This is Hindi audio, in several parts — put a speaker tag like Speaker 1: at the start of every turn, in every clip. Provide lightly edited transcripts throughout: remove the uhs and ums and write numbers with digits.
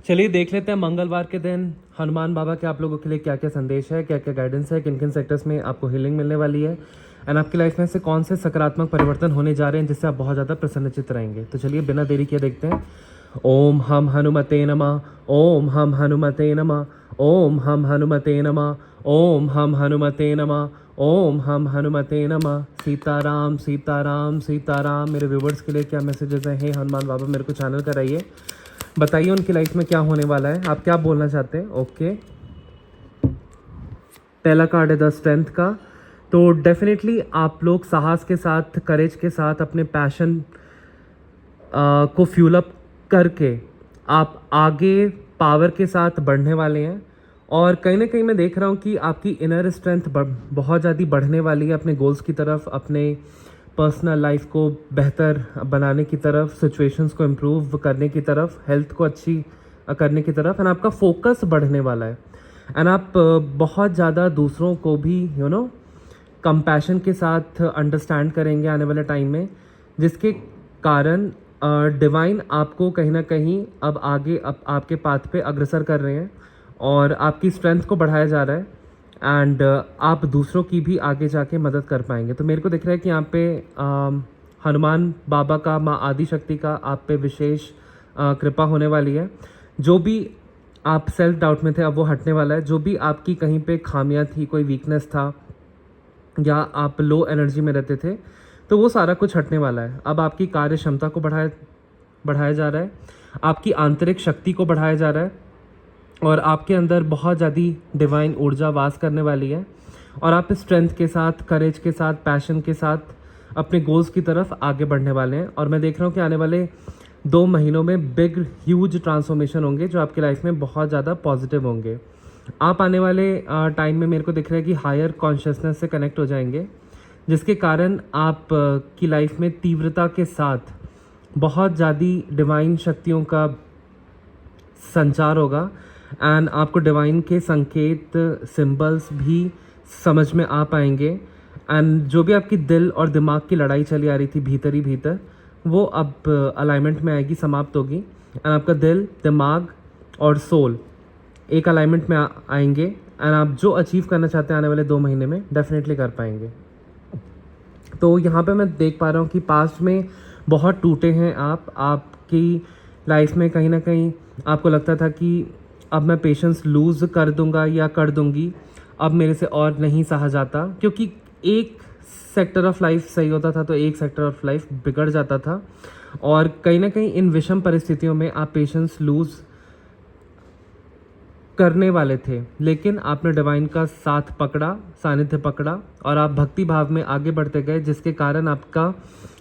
Speaker 1: चलिए देख लेते हैं मंगलवार के दिन हनुमान बाबा के आप लोगों के लिए क्या क्या संदेश है, क्या क्या गाइडेंस है, किन किन सेक्टर्स में आपको हीलिंग मिलने वाली है एंड आपकी लाइफ में से कौन से सकारात्मक परिवर्तन होने जा रहे हैं जिससे आप बहुत ज़्यादा प्रसन्नचित्त रहेंगे। तो चलिए बिना देरी किए देखते हैं। ओम हम हनुमते नमः, ओम हम हनुमते नमः, ओम हम हनुमते नमः, ओम हम हनुमते नमः, ओम हम हनुमते नमः। सीताराम सीताराम सीताराम। मेरे व्यूवर्स के लिए क्या मैसेजेस हैं? हे हनुमान बाबा मेरे को चैनल कराइए, बताइए उनकी लाइफ में क्या होने वाला है, आप क्या बोलना चाहते हैं। ओके, पहला कार्ड है द स्ट्रेंथ का। तो डेफिनेटली आप लोग साहस के साथ, करेज के साथ, अपने पैशन को फ्यूल अप करके आप आगे पावर के साथ बढ़ने वाले हैं। और कहीं ना कहीं मैं देख रहा हूँ कि आपकी इनर स्ट्रेंथ बहुत ज़्यादा बढ़ने वाली है अपने गोल्स की तरफ, अपने पर्सनल लाइफ को बेहतर बनाने की तरफ, सिचुएशंस को इम्प्रूव करने की तरफ, हेल्थ को अच्छी करने की तरफ। एंड आपका फोकस बढ़ने वाला है एंड आप बहुत ज़्यादा दूसरों को भी कंपैशन के साथ अंडरस्टैंड करेंगे आने वाले टाइम में, जिसके कारण डिवाइन आपको कहीं ना कहीं अब आगे आपके पाथ पे अग्रसर कर रहे हैं और आपकी स्ट्रेंथ को बढ़ाया जा रहा है एंड आप दूसरों की भी आगे जाके मदद कर पाएंगे। तो मेरे को दिख रहा है कि यहाँ पे हनुमान बाबा का, माँ आदि शक्ति का आप पे विशेष कृपा होने वाली है। जो भी आप सेल्फ डाउट में थे अब वो हटने वाला है। जो भी आपकी कहीं पे खामियां थी, कोई वीकनेस था या आप लो एनर्जी में रहते थे, तो वो सारा कुछ हटने वाला है। अब आपकी कार्य क्षमता को बढ़ाया जा रहा है, आपकी आंतरिक शक्ति को बढ़ाया जा रहा है और आपके अंदर बहुत ज़्यादा डिवाइन ऊर्जा वास करने वाली है और आप स्ट्रेंथ के साथ, करेज के साथ, पैशन के साथ अपने गोल्स की तरफ आगे बढ़ने वाले हैं। और मैं देख रहा हूँ कि आने वाले 2 महीनों में बिग ह्यूज ट्रांसफॉर्मेशन होंगे जो आपकी लाइफ में बहुत ज़्यादा पॉजिटिव होंगे। आप आने वाले टाइम में मेरे को दिख रहा है कि हायर कॉन्शियसनेस से कनेक्ट हो जाएंगे, जिसके कारण आप की लाइफ में तीव्रता के साथ बहुत ज़्यादा डिवाइन शक्तियों का संचार होगा एंड आपको डिवाइन के संकेत, सिंबल्स भी समझ में आ पाएंगे एंड जो भी आपकी दिल और दिमाग की लड़ाई चली आ रही थी भीतर ही भीतर, वो अब अलाइनमेंट में आएगी, समाप्त होगी एंड आपका दिल, दिमाग और सोल एक अलाइनमेंट में आएंगे एंड आप जो अचीव करना चाहते हैं आने वाले 2 महीने में डेफिनेटली कर पाएंगे। तो यहाँ पे मैं देख पा रहा हूँ कि पास्ट में बहुत टूटे हैं आपकी लाइफ में कहीं ना कहीं आपको लगता था कि अब मैं पेशेंस लूज़ कर दूंगा या कर दूंगी, अब मेरे से और नहीं सहा जाता, क्योंकि एक सेक्टर ऑफ लाइफ सही होता था तो एक सेक्टर ऑफ लाइफ बिगड़ जाता था और कहीं ना कहीं इन विषम परिस्थितियों में आप पेशेंस लूज़ करने वाले थे, लेकिन आपने डिवाइन का साथ पकड़ा, सानिध्य पकड़ा और आप भक्ति भाव में आगे बढ़ते गए, जिसके कारण आपका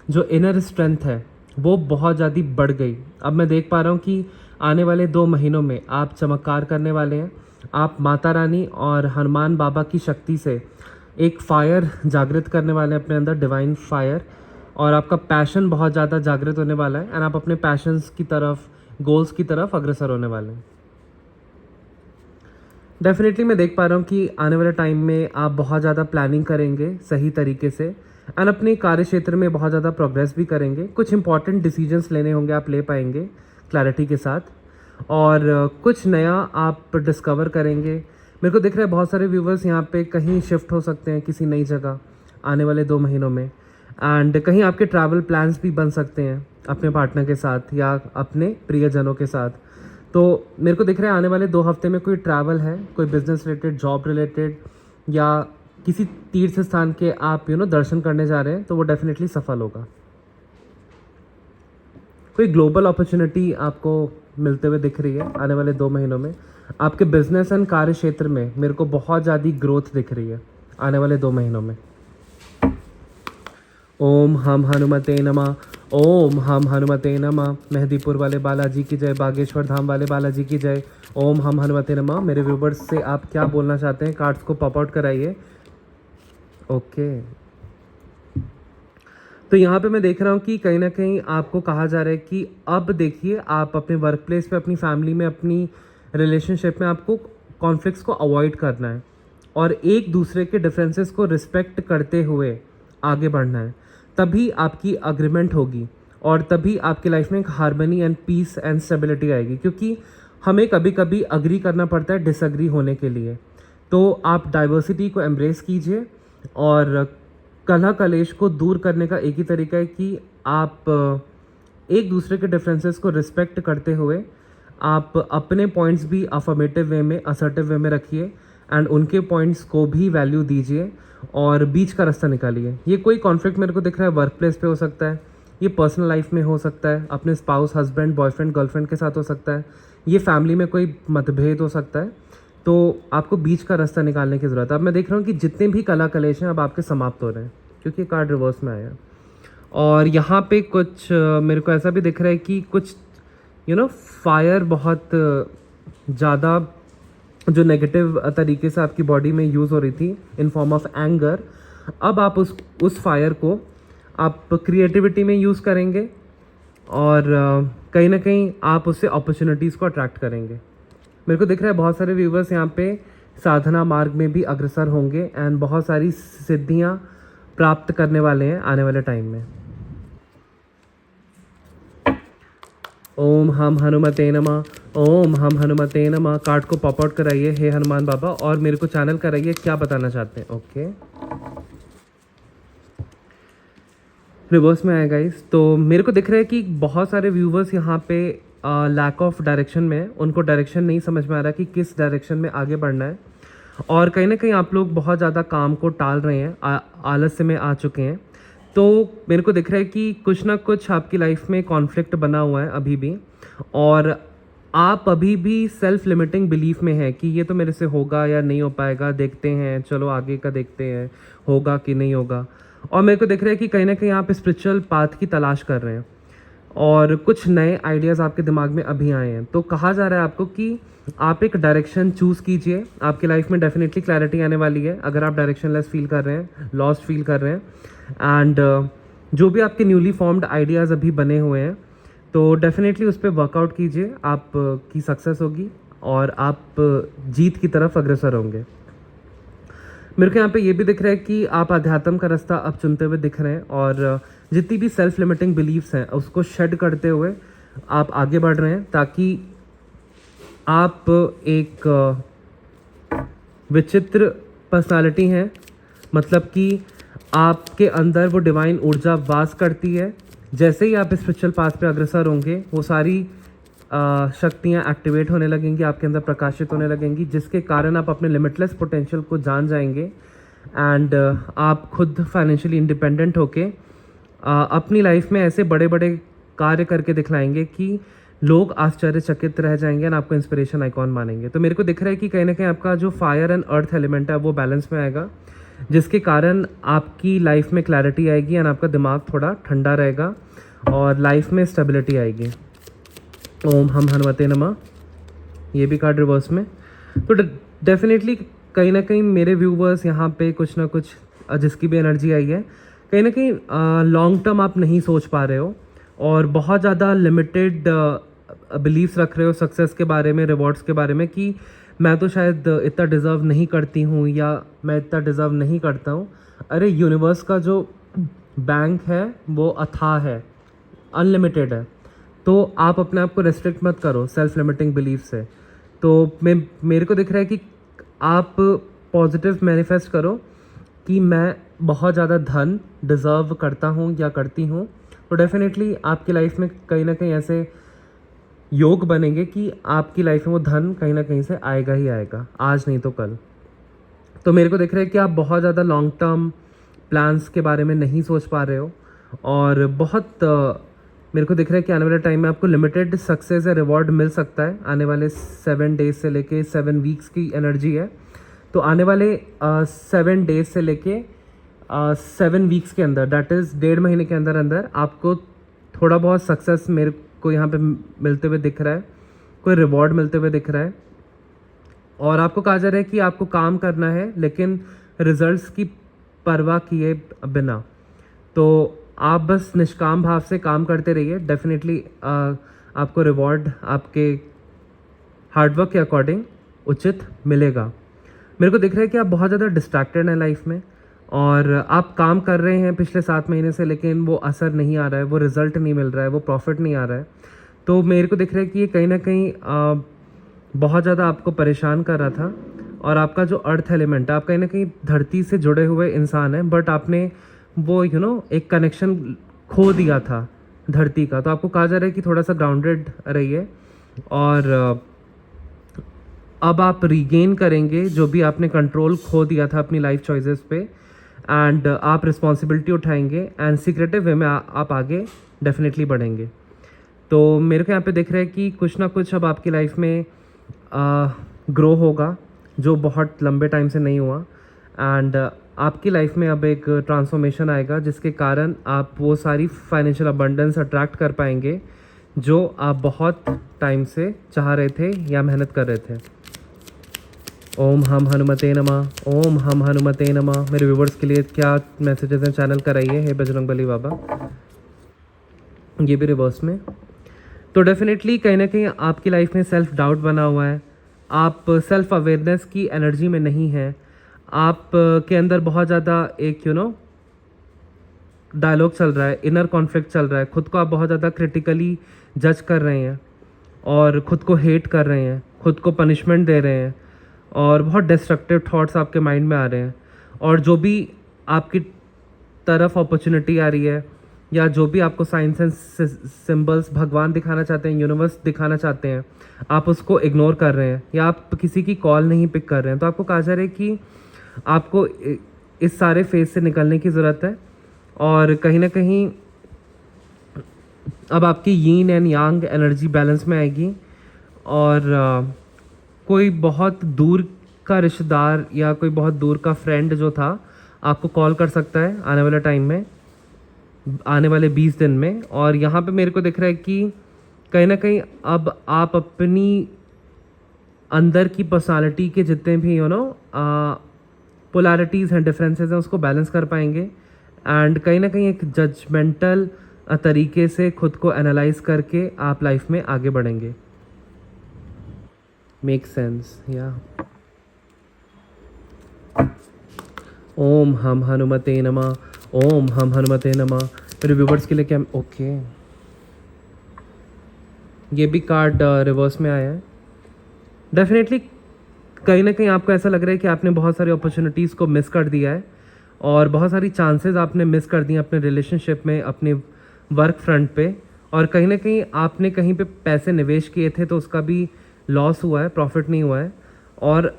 Speaker 1: जो इनर स्ट्रेंथ है वो बहुत ज़्यादा बढ़ गई। अब मैं देख पा रहा हूँ कि आने वाले 2 महीनों में आप चमत्कार करने वाले हैं। आप माता रानी और हनुमान बाबा की शक्ति से एक फायर जागृत करने वाले हैं अपने अंदर, डिवाइन फायर, और आपका पैशन बहुत ज़्यादा जागृत होने वाला है एंड आप अपने पैशंस की तरफ, गोल्स की तरफ अग्रसर होने वाले हैं। डेफिनेटली मैं देख पा रहा हूँ कि आने वाले टाइम में आप बहुत ज़्यादा प्लानिंग करेंगे सही तरीके से एंड अपने कार्य क्षेत्र में बहुत ज़्यादा प्रोग्रेस भी करेंगे। कुछ इंपॉर्टेंट डिसीजंस लेने होंगे, आप ले पाएंगे क्लैरिटी के साथ, और कुछ नया आप डिस्कवर करेंगे। मेरे को दिख रहा है बहुत सारे व्यूवर्स यहाँ पे कहीं शिफ्ट हो सकते हैं किसी नई जगह आने वाले 2 महीनों में एंड कहीं आपके ट्रैवल प्लान्स भी बन सकते हैं अपने पार्टनर के साथ या अपने प्रियजनों के साथ। तो मेरे को दिख रहा है आने वाले 2 हफ्ते में कोई ट्रैवल है, कोई बिजनेस रिलेटेड, जॉब रिलेटेड या किसी तीर्थ स्थान के आप दर्शन करने जा रहे हैं, तो वो डेफिनेटली सफल होगा। कोई ग्लोबल अपॉर्चुनिटी आपको मिलते हुए दिख रही है आने वाले 2 महीनों में। आपके बिजनेस एंड कार्य क्षेत्र में मेरे को बहुत ज़्यादा ग्रोथ दिख रही है आने वाले 2 महीनों में। ओम हम हनुमते नमः, ओम हम हनुमते नमः। मेहदीपुर वाले बालाजी की जय, बागेश्वर धाम वाले बालाजी की जय। ओम हम हनुमते नमः। मेरे व्यूवर्स से आप क्या बोलना चाहते हैं? कार्ड्स को पॉप आउट कराइए। ओके, तो यहाँ पे मैं देख रहा हूँ कि कहीं ना कहीं आपको कहा जा रहा है कि अब देखिए, आप अपने वर्क प्लेस पे, अपनी फैमिली में, अपनी रिलेशनशिप में आपको कॉन्फ्लिक्ट्स को अवॉइड करना है और एक दूसरे के डिफरेंसेस को रिस्पेक्ट करते हुए आगे बढ़ना है। तभी आपकी अग्रीमेंट होगी और तभी आपकी लाइफ में एक harmony and peace and stability आएगी, क्योंकि हमें कभी कभी अग्री करना पड़ता है डिसअग्री होने के लिए। तो आप डाइवर्सिटी को एम्ब्रेस कीजिए, और कलह कलेश को दूर करने का एक ही तरीका है कि आप एक दूसरे के डिफरेंसेस को रिस्पेक्ट करते हुए आप अपने पॉइंट्स भी अफर्मेटिव वे में, असर्टिव वे में रखिए, एंड उनके पॉइंट्स को भी वैल्यू दीजिए और बीच का रास्ता निकालिए। ये कोई कॉन्फ्लिक्ट मेरे को दिख रहा है वर्क प्लेस पे हो सकता है, ये पर्सनल लाइफ में हो सकता है, अपने स्पाउस, हस्बैंड, बॉयफ्रेंड, गर्लफ्रेंड के साथ हो सकता है, ये फैमिली में कोई मतभेद हो सकता है। तो आपको बीच का रास्ता निकालने की ज़रूरत है। अब मैं देख रहा हूँ कि जितने भी कला कलेश हैं अब आपके समाप्त हो रहे हैं, क्योंकि कार्ड रिवर्स में आया। और यहाँ पे कुछ मेरे को ऐसा भी दिख रहा है कि कुछ फायर बहुत ज़्यादा जो नेगेटिव तरीके से आपकी बॉडी में यूज़ हो रही थी इन फॉर्म ऑफ एंगर, अब आप उस फायर को आप क्रिएटिविटी में यूज़ करेंगे, और कहीं ना कहीं आप उससे अपॉर्चुनिटीज़ को अट्रैक्ट करेंगे। मेरे को दिख रहा है बहुत सारे व्यूवर्स यहाँ पे साधना मार्ग में भी अग्रसर होंगे एंड बहुत सारी सिद्धियाँ प्राप्त करने वाले हैं आने वाले टाइम में। ओम हम हनुमते नमः, ओम हम हनुमते नमः। कार्ड को पॉप आउट कराइए हे हनुमान बाबा, और मेरे को चैनल कराइए क्या बताना चाहते हैं। ओके, रिवर्स में आया गाइस। तो मेरे को दिख रहा है कि बहुत सारे व्यूवर्स यहाँ पे लैक ऑफ डायरेक्शन में, उनको डायरेक्शन नहीं समझ में आ रहा कि किस डायरेक्शन में आगे बढ़ना है, और कहीं ना कहीं आप लोग बहुत ज़्यादा काम को टाल रहे हैं, आलस्य में आ चुके हैं। तो मेरे को दिख रहा है कि कुछ ना कुछ आपकी लाइफ में कॉन्फ्लिक्ट बना हुआ है अभी भी, और आप अभी भी सेल्फ लिमिटिंग बिलीफ में है कि ये तो मेरे से होगा या नहीं हो पाएगा, देखते हैं, चलो आगे का देखते हैं, होगा कि नहीं होगा। और मेरे को दिख रहा है कि कहीं ना कहीं आप स्पिरिचुअल पाथ की तलाश कर रहे हैं, और कुछ नए आइडियाज़ आपके दिमाग में अभी आए हैं। तो कहा जा रहा है आपको कि आप एक डायरेक्शन चूज़ कीजिए, आपकी लाइफ में डेफिनेटली क्लैरिटी आने वाली है अगर आप डायरेक्शनलेस फील कर रहे हैं, लॉस्ट फील कर रहे हैं। एंड जो भी आपके न्यूली फॉर्म्ड आइडियाज़ अभी बने हुए हैं, तो डेफिनेटली उस पर वर्कआउट कीजिए, आप की सक्सेस होगी और आप जीत की तरफ अग्रसर होंगे। मेरे को यहाँ पे ये भी दिख रहा है कि आप अध्यात्म का रास्ता अब चुनते हुए दिख रहे हैं, और जितनी भी सेल्फ लिमिटिंग बिलीव्स हैं उसको शेड करते हुए आप आगे बढ़ रहे हैं, ताकि आप एक विचित्र पर्सनालिटी हैं, मतलब कि आपके अंदर वो डिवाइन ऊर्जा वास करती है। जैसे ही आप स्पिरिचुअल पाथ पे अग्रसर होंगे, वो सारी शक्तियाँ एक्टिवेट होने लगेंगी, आपके अंदर प्रकाशित होने लगेंगी, जिसके कारण आप अपने लिमिटलेस पोटेंशियल को जान जाएंगे, एंड आप खुद फाइनेंशियली इंडिपेंडेंट होके अपनी लाइफ में ऐसे बड़े बड़े कार्य करके दिखलाएंगे कि लोग आश्चर्यचकित रह जाएंगे और आपको इंस्पिरेशन आइकॉन मानेंगे। तो मेरे को दिख रहा है कि कहीं ना कहीं आपका जो फायर एंड अर्थ एलिमेंट है वो बैलेंस में आएगा, जिसके कारण आपकी लाइफ में क्लैरिटी आएगी एंड आपका दिमाग थोड़ा ठंडा रहेगा और लाइफ में स्टेबिलिटी आएगी। ओम हम हनुमते नमः। ये भी कार्ड रिवर्स में। तो डेफिनेटली कहीं ना कहीं मेरे व्यूवर्स यहाँ पे कुछ ना कुछ जिसकी भी एनर्जी आई है, कहीं ना कहीं लॉन्ग टर्म आप नहीं सोच पा रहे हो और बहुत ज़्यादा लिमिटेड बिलीव्स रख रहे हो सक्सेस के बारे में, रिवॉर्ड्स के बारे में, कि मैं तो शायद इतना डिज़र्व नहीं करती हूँ या मैं इतना डिज़र्व नहीं करता हूँ। अरे यूनिवर्स का जो बैंक है वो अथाह है, अनलिमिटेड है। तो आप अपने आप को रेस्ट्रिक्ट मत करो सेल्फ लिमिटिंग बिलीफ से। तो मेरे को दिख रहा है कि आप पॉजिटिव मैनिफेस्ट करो कि मैं बहुत ज़्यादा धन डिज़र्व करता हूँ या करती हूँ। तो डेफिनेटली आपकी लाइफ में कहीं ना कहीं ऐसे योग बनेंगे कि आपकी लाइफ में वो धन कहीं ना कहीं से आएगा ही आएगा, आज नहीं तो कल। तो मेरे को दिख रहा है कि आप बहुत ज़्यादा लॉन्ग टर्म प्लान्स के बारे में नहीं सोच पा रहे हो, और बहुत मेरे को दिख रहा है कि आने वाले टाइम में आपको लिमिटेड सक्सेस या रिवॉर्ड मिल सकता है। आने वाले 7 डेज से लेके 7 वीक्स की एनर्जी है। तो आने वाले 7 डेज से लेके 7 वीक्स के अंदर, दैट इज़ 1.5 महीने के अंदर अंदर आपको थोड़ा बहुत सक्सेस मेरे को यहाँ पे मिलते हुए दिख रहा है, कोई रिवॉर्ड मिलते हुए दिख रहा है। और आपको कहा जा रहा है कि आपको काम करना है लेकिन रिजल्ट्स की परवाह किए बिना। तो आप बस निष्काम भाव से काम करते रहिए, डेफिनेटली आपको रिवॉर्ड आपके हार्डवर्क के अकॉर्डिंग उचित मिलेगा। मेरे को दिख रहा है कि आप बहुत ज़्यादा डिस्ट्रैक्टेड हैं लाइफ में, और आप काम कर रहे हैं पिछले 7 महीने से, लेकिन वो असर नहीं आ रहा है, वो रिज़ल्ट नहीं मिल रहा है, वो प्रॉफिट नहीं आ रहा है। तो मेरे को दिख रहा है कि ये कहीं ना कहीं बहुत ज़्यादा आपको परेशान कर रहा था। और आपका जो अर्थ एलिमेंट है, आप कहीं ना कहीं धरती से जुड़े हुए इंसान हैं, बट आपने वो एक कनेक्शन खो दिया था धरती का। तो आपको कहा जा रहा है कि थोड़ा सा ग्राउंडेड रहिए, और अब आप रीगेन करेंगे जो भी आपने कंट्रोल खो दिया था अपनी लाइफ चॉइसेस पे, एंड आप रिस्पॉन्सिबिलिटी उठाएंगे, एंड सीक्रेटिव वे में आप आगे डेफिनेटली बढ़ेंगे। तो मेरे को यहाँ पे दिख रहा है कि कुछ ना कुछ अब आपकी लाइफ में ग्रो होगा, जो बहुत लंबे टाइम से नहीं हुआ, एंड आपकी लाइफ में अब एक ट्रांसफॉर्मेशन आएगा, जिसके कारण आप वो सारी फाइनेंशियल अबंडेंस अट्रैक्ट कर पाएंगे जो आप बहुत टाइम से चाह रहे थे या मेहनत कर रहे थे। ओम हम हनुमते नमः, ओम हम हनुमते नमः। मेरे व्यूवर्स के लिए क्या मैसेजेस हैं चैनल कराइए, हे बजरंग बली बाबा। ये भी रिवर्स में। तो डेफिनेटली कहीं ना कहीं आपकी लाइफ में सेल्फ डाउट बना हुआ है, आप सेल्फ अवेयरनेस की एनर्जी में नहीं हैं, आप के अंदर बहुत ज़्यादा एक डायलॉग चल रहा है, इनर कॉन्फ्लिक्ट चल रहा है, खुद को आप बहुत ज़्यादा क्रिटिकली जज कर रहे हैं, और ख़ुद को हेट कर रहे हैं, खुद को पनिशमेंट दे रहे हैं, और बहुत डिस्ट्रक्टिव थॉट्स आपके माइंड में आ रहे हैं। और जो भी आपकी तरफ अपॉर्चुनिटी आ रही है, या जो भी आपको साइंस एंड सिंबल्स भगवान दिखाना चाहते हैं, यूनिवर्स दिखाना चाहते हैं, आप उसको इग्नोर कर रहे हैं, या आप किसी की कॉल नहीं पिक कर रहे हैं। तो आपको कहा जा रहा है कि आपको इस सारे फेज से निकलने की ज़रूरत है, और कहीं ना कहीं अब आपकी यीन एंड यांग एनर्जी बैलेंस में आएगी, और कोई बहुत दूर का रिश्तेदार या कोई बहुत दूर का फ्रेंड जो था आपको कॉल कर सकता है आने वाले टाइम में, आने वाले 20 दिन में। और यहाँ पे मेरे को दिख रहा है कि कहीं ना कहीं अब आप अपनी अंदर की पर्सनालिटी के जितने भी पोलैरिटीज़ हैं, डिफरेंसेस हैं, उसको बैलेंस कर पाएंगे, एंड कहीं ना कहीं एक जजमेंटल तरीके से खुद को एनालाइज करके आप लाइफ में आगे बढ़ेंगे। मेक सेंस या ओम हम हनुमते नमः, ओम हम हनुमते नमः। मेरे व्यूवर्स के लिए क्या ओके ये भी कार्ड रिवर्स में आया है। डेफिनेटली कहीं ना कहीं आपको ऐसा लग रहा है कि आपने बहुत सारी अपॉर्चुनिटीज़ को मिस कर दिया है, और बहुत सारी चांसेस आपने मिस कर दी अपने रिलेशनशिप में, अपने वर्क फ्रंट पे, और कहीं ना कहीं आपने कहीं पे पैसे निवेश किए थे तो उसका भी लॉस हुआ है, प्रॉफिट नहीं हुआ है, और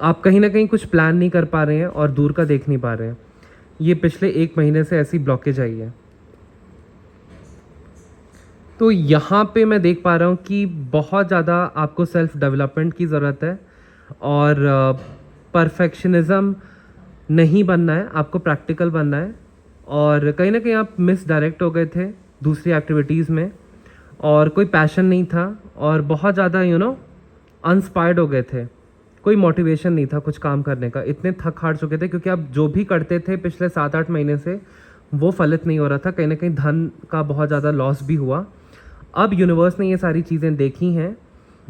Speaker 1: आप कहीं ना कहीं कुछ प्लान नहीं कर पा रहे हैं और दूर का देख नहीं पा रहे हैं। ये पिछले 1 महीने से ऐसी ब्लॉकेज आई है। तो यहाँ पे मैं देख पा रहा हूँ कि बहुत ज़्यादा आपको सेल्फ डेवलपमेंट की ज़रूरत है, और परफेक्शनिज़म नहीं बनना है, आपको प्रैक्टिकल बनना है। और कहीं ना कहीं आप मिस डायरेक्ट हो गए थे दूसरी एक्टिविटीज़ में, और कोई पैशन नहीं था, और बहुत ज़्यादा अनस्पायर्ड हो गए थे, कोई मोटिवेशन नहीं था कुछ काम करने का, इतने थक हार चुके थे, क्योंकि आप जो भी करते थे पिछले 7-8 महीने से वो फलित नहीं हो रहा था, कहीं ना कहीं धन का बहुत ज़्यादा लॉस भी हुआ। अब यूनिवर्स ने ये सारी चीज़ें देखी हैं,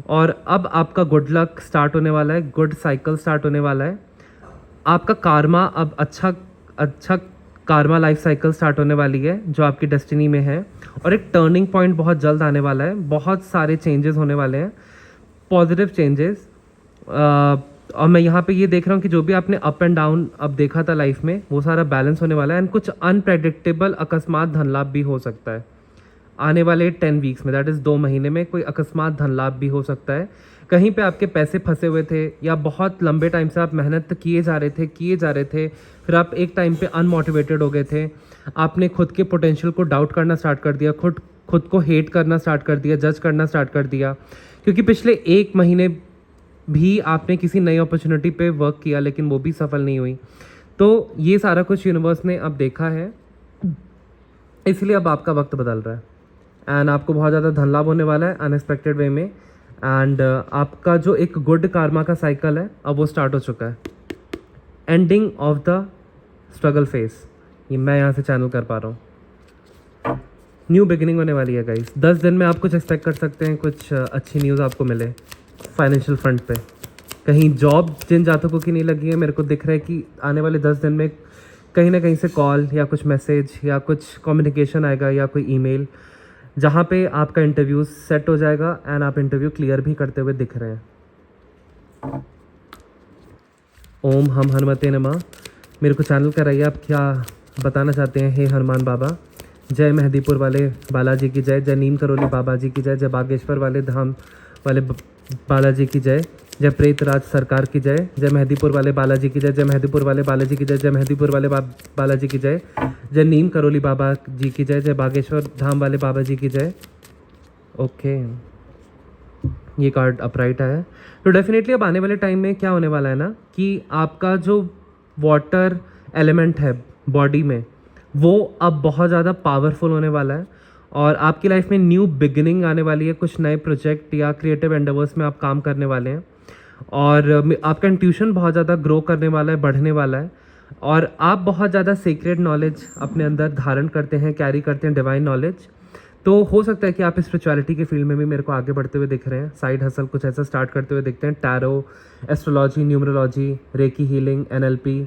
Speaker 1: और अब आपका गुड लक स्टार्ट होने वाला है, गुड साइकिल स्टार्ट होने वाला है, आपका कार्मा अब अच्छा कार्मा लाइफ साइकिल स्टार्ट होने वाली है जो आपकी डेस्टिनी में है, और एक टर्निंग पॉइंट बहुत जल्द आने वाला है, बहुत सारे चेंजेस होने वाले हैं, पॉजिटिव चेंजेस। और मैं यहाँ पे ये देख रहा हूँ कि जो भी आपने अप एंड डाउन अब देखा था लाइफ में, वो सारा बैलेंस होने वाला है, एंड कुछ अनप्रेडिक्टेबल अकस्मात धन लाभ भी हो सकता है आने वाले 10 वीक्स में, दैट इज़ 2 महीने में कोई अकस्मात धन लाभ भी हो सकता है। कहीं पे आपके पैसे फंसे हुए थे, या बहुत लंबे टाइम से आप मेहनत किए जा रहे थे, फिर आप एक टाइम पे अनमोटिवेटेड हो गए थे, आपने खुद के पोटेंशियल को डाउट करना स्टार्ट कर दिया, खुद को हेट करना स्टार्ट कर दिया, जज करना स्टार्ट कर दिया, क्योंकि पिछले 1 महीने भी आपने किसी नई अपॉर्चुनिटी पे वर्क किया लेकिन वो भी सफल नहीं हुई। तो ये सारा कुछ यूनिवर्स ने अब देखा है, इसलिए अब आपका वक्त बदल रहा है, एंड आपको बहुत ज़्यादा धन लाभ होने वाला है अनएक्सपेक्टेड वे में, एंड आपका जो एक गुड कार्मा का साइकिल है अब वो स्टार्ट हो चुका है। Ending of the struggle face, ये मैं यहाँ से चैनल कर पा रहा हूँ। न्यू बिगिनिंग होने वाली है गाइस। 10 दिन में आप कुछ एक्सपेक्ट कर सकते हैं, कुछ अच्छी न्यूज़ आपको मिले फाइनेंशियल फ्रंट पे। कहीं जॉब जिन जातकों की नहीं लगी है, मेरे को दिख रहा है कि आने वाले 10 दिन में कहीं ना कहीं से कॉल या कुछ मैसेज या कुछ कम्युनिकेशन आएगा, या कोई ईमेल, जहाँ पे आपका इंटरव्यू सेट हो जाएगा एंड आप इंटरव्यू क्लियर भी करते हुए दिख रहे हैं। ओम हम हनुमते नमः। मेरे को चैनल कराइए, आप क्या बताना चाहते हैं हे हनुमान बाबा। जय मेहदीपुर वाले बालाजी की जय, जय नीम करोली बाबा जी की जय, जय बागेश्वर वाले धाम वाले बालाजी की जय, जय प्रेतराज सरकार की जय, जय मेहदीपुर वाले बालाजी की जय, जय मेहदीपुर वाले बालाजी की जय, जय मेहदीपुर वाले बालाजी की जय, जय नीम करोली बाबा जी की जय, जय बागेश्वर धाम वाले बाबा जी की जय। ओके, ये कार्ड अपराइट आया है। तो डेफिनेटली अब आने वाले टाइम में क्या होने वाला है ना कि आपका जो वाटर एलिमेंट है बॉडी में वो अब बहुत ज़्यादा पावरफुल होने वाला है और आपकी लाइफ में न्यू बिगिनिंग आने वाली है। कुछ नए प्रोजेक्ट या क्रिएटिव एंडेवर्स में आप काम करने वाले हैं और आपका इंट्यूशन बहुत ज़्यादा ग्रो करने वाला है, बढ़ने वाला है और आप बहुत ज़्यादा सीक्रेट नॉलेज अपने अंदर धारण करते हैं, कैरी करते हैं, डिवाइन नॉलेज। तो हो सकता है कि आप स्पिरिचुअलिटी के फील्ड में भी मेरे को आगे बढ़ते हुए दिख रहे हैं, साइड हसल कुछ ऐसा स्टार्ट करते हुए दिखते हैं। Tarot, astrology, numerology, reiki healing, NLP,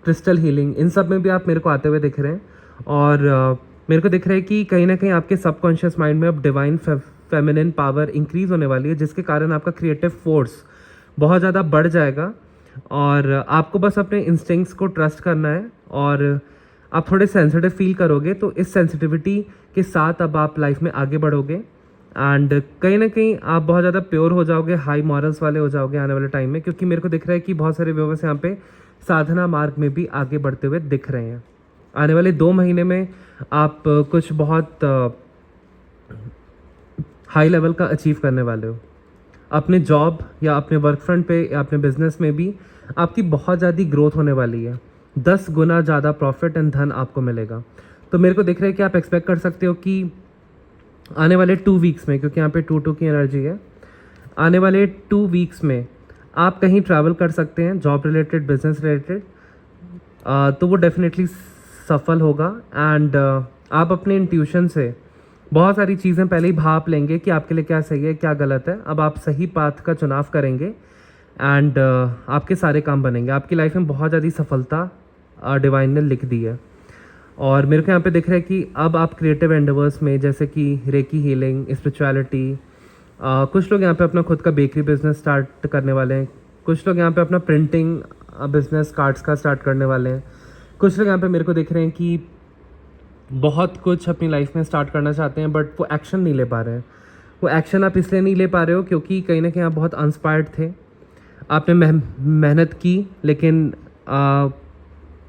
Speaker 1: crystal healing, इन सब में भी आप मेरे को आते हुए दिख रहे हैं और मेरे को दिख रहा है कि कहीं ना कहीं आपके सबकॉन्शियस माइंड में अब डिवाइन फेमिनिन पावर इंक्रीज़ होने वाली है, जिसके कारण आपका क्रिएटिव फोर्स बहुत ज़्यादा बढ़ जाएगा और आपको बस अपने इंस्टिंक्ट्स को ट्रस्ट करना है और आप थोड़े सेंसिटिव फील करोगे। तो इस सेंसिटिविटी के साथ अब आप लाइफ में आगे बढ़ोगे एंड कहीं ना कहीं आप बहुत ज़्यादा प्योर हो जाओगे, हाई मॉरल्स वाले हो जाओगे आने वाले टाइम में, क्योंकि मेरे को दिख रहा है कि बहुत सारे व्यूवर्स यहाँ पे साधना मार्ग में भी आगे बढ़ते हुए दिख रहे हैं। आने वाले 2 महीने में आप कुछ बहुत हाई लेवल का अचीव करने वाले हो। अपने जॉब या अपने वर्क फ्रंट पे या अपने बिजनेस में भी आपकी बहुत ज़्यादा ग्रोथ होने वाली है। 10 गुना ज़्यादा प्रॉफिट एंड धन आपको मिलेगा। तो मेरे को दिख रहा है कि आप एक्सपेक्ट कर सकते हो कि आने वाले 2 वीक्स में, क्योंकि यहाँ पे 2 की एनर्जी है, आने वाले 2 वीक्स में आप कहीं ट्रैवल कर सकते हैं, जॉब रिलेटेड, बिजनेस रिलेटेड। तो वो डेफिनेटली सफल होगा एंड आप अपने इंट्यूशन से बहुत सारी चीज़ें पहले ही भाप लेंगे कि आपके लिए क्या सही है, क्या गलत है। अब आप सही पाथ का चुनाव करेंगे एंड आपके सारे काम बनेंगे। आपकी लाइफ में बहुत ज़्यादा सफलता डिवाइन ने लिख दी है और मेरे को यहाँ पे दिख रहा है कि अब आप क्रिएटिव एंडेवर्स में, जैसे कि रेकी हीलिंग, स्पिरिचुअलिटी, कुछ लोग यहाँ पे अपना खुद का बेकरी बिजनेस स्टार्ट करने वाले हैं, कुछ लोग यहाँ पे अपना प्रिंटिंग बिजनेस कार्ड्स का स्टार्ट करने वाले हैं, कुछ लोग यहाँ पे मेरे को दिख रहे हैं कि बहुत कुछ अपनी लाइफ में स्टार्ट करना चाहते हैं बट वो एक्शन नहीं ले पा रहे हैं। वो एक्शन आप इसलिए नहीं ले पा रहे हो क्योंकि कहीं ना कहीं आप बहुत इंस्पायर्ड थे, आपने मेहनत की, लेकिन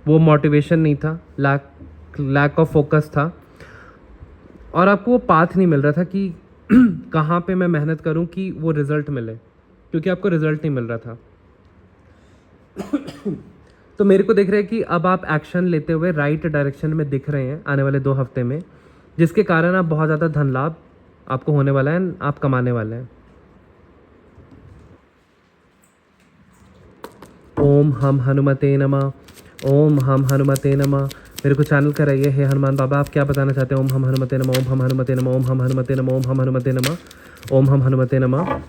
Speaker 1: वो मोटिवेशन नहीं था, लैक ऑफ फोकस था और आपको वो पाथ नहीं मिल रहा था कि कहाँ पे मैं मेहनत करूँ कि वो रिज़ल्ट मिले, क्योंकि आपको रिज़ल्ट नहीं मिल रहा था। तो मेरे को दिख रहा है कि अब आप एक्शन लेते हुए राइट डायरेक्शन में दिख रहे हैं आने वाले 2 हफ्ते में, जिसके कारण आप बहुत ज़्यादा धन लाभ आपको होने वाला है, आप कमाने वाले हैं। ओम हम हनुमते नमः, ओम हम हनुमते नमः। मेरे को चैनल कराइए हे हनुमान बाबा, आप क्या बताना चाहते हैं। ओम हम हनुमते नमः, ओम हम हनुमते नमः, ओम हम हनुमते नमः, ओम हम हनुमते नमः, ओम हम हनुमते नमः।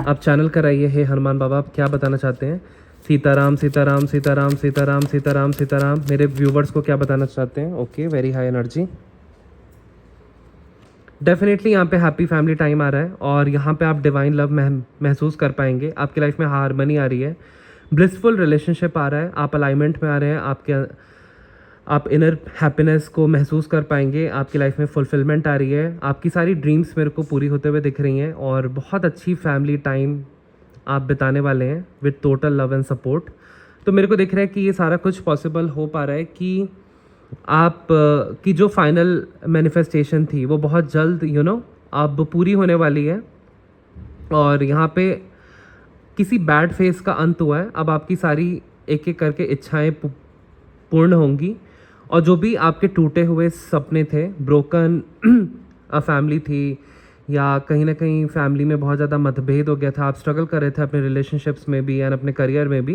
Speaker 1: आप चैनल कराइए हे हनुमान बाबा, आप क्या बताना चाहते हैं। सीताराम सीताराम सीताराम सीताराम सीताराम सीताराम। मेरे व्यूवर्स को क्या बताना चाहते हैं। Okay, very high energy. Definitely यहाँ पे हैप्पी फैमिली टाइम आ रहा है और यहाँ पे आप डिवाइन लव महसूस कर पाएंगे। आपकी लाइफ में हारमनी आ रही है, ब्लिसफुल रिलेशनशिप आ रहा है, आप अलाइनमेंट में आ रहे हैं, आप इनर हैप्पीनेस को महसूस कर पाएंगे, आपकी लाइफ में फुलफिलमेंट आ रही है, आपकी सारी ड्रीम्स मेरे को पूरी होते हुए दिख रही हैं और बहुत अच्छी फैमिली टाइम आप बिताने वाले हैं with total love and support. तो मेरे को दिख रहा है कि ये सारा कुछ पॉसिबल हो पा रहा है कि आप की जो फाइनल मैनिफेस्टेशन थी वो बहुत जल्द अब पूरी होने वाली है और यहाँ पे किसी बैड फेज का अंत हुआ है। अब आपकी सारी एक एक करके इच्छाएं पूर्ण होंगी और जो भी आपके टूटे हुए सपने थे, ब्रोकन फैमिली थी या कहीं ना कहीं फैमिली में बहुत ज़्यादा मतभेद हो गया था, आप स्ट्रगल कर रहे थे अपने रिलेशनशिप्स में भी एंड अपने करियर में भी,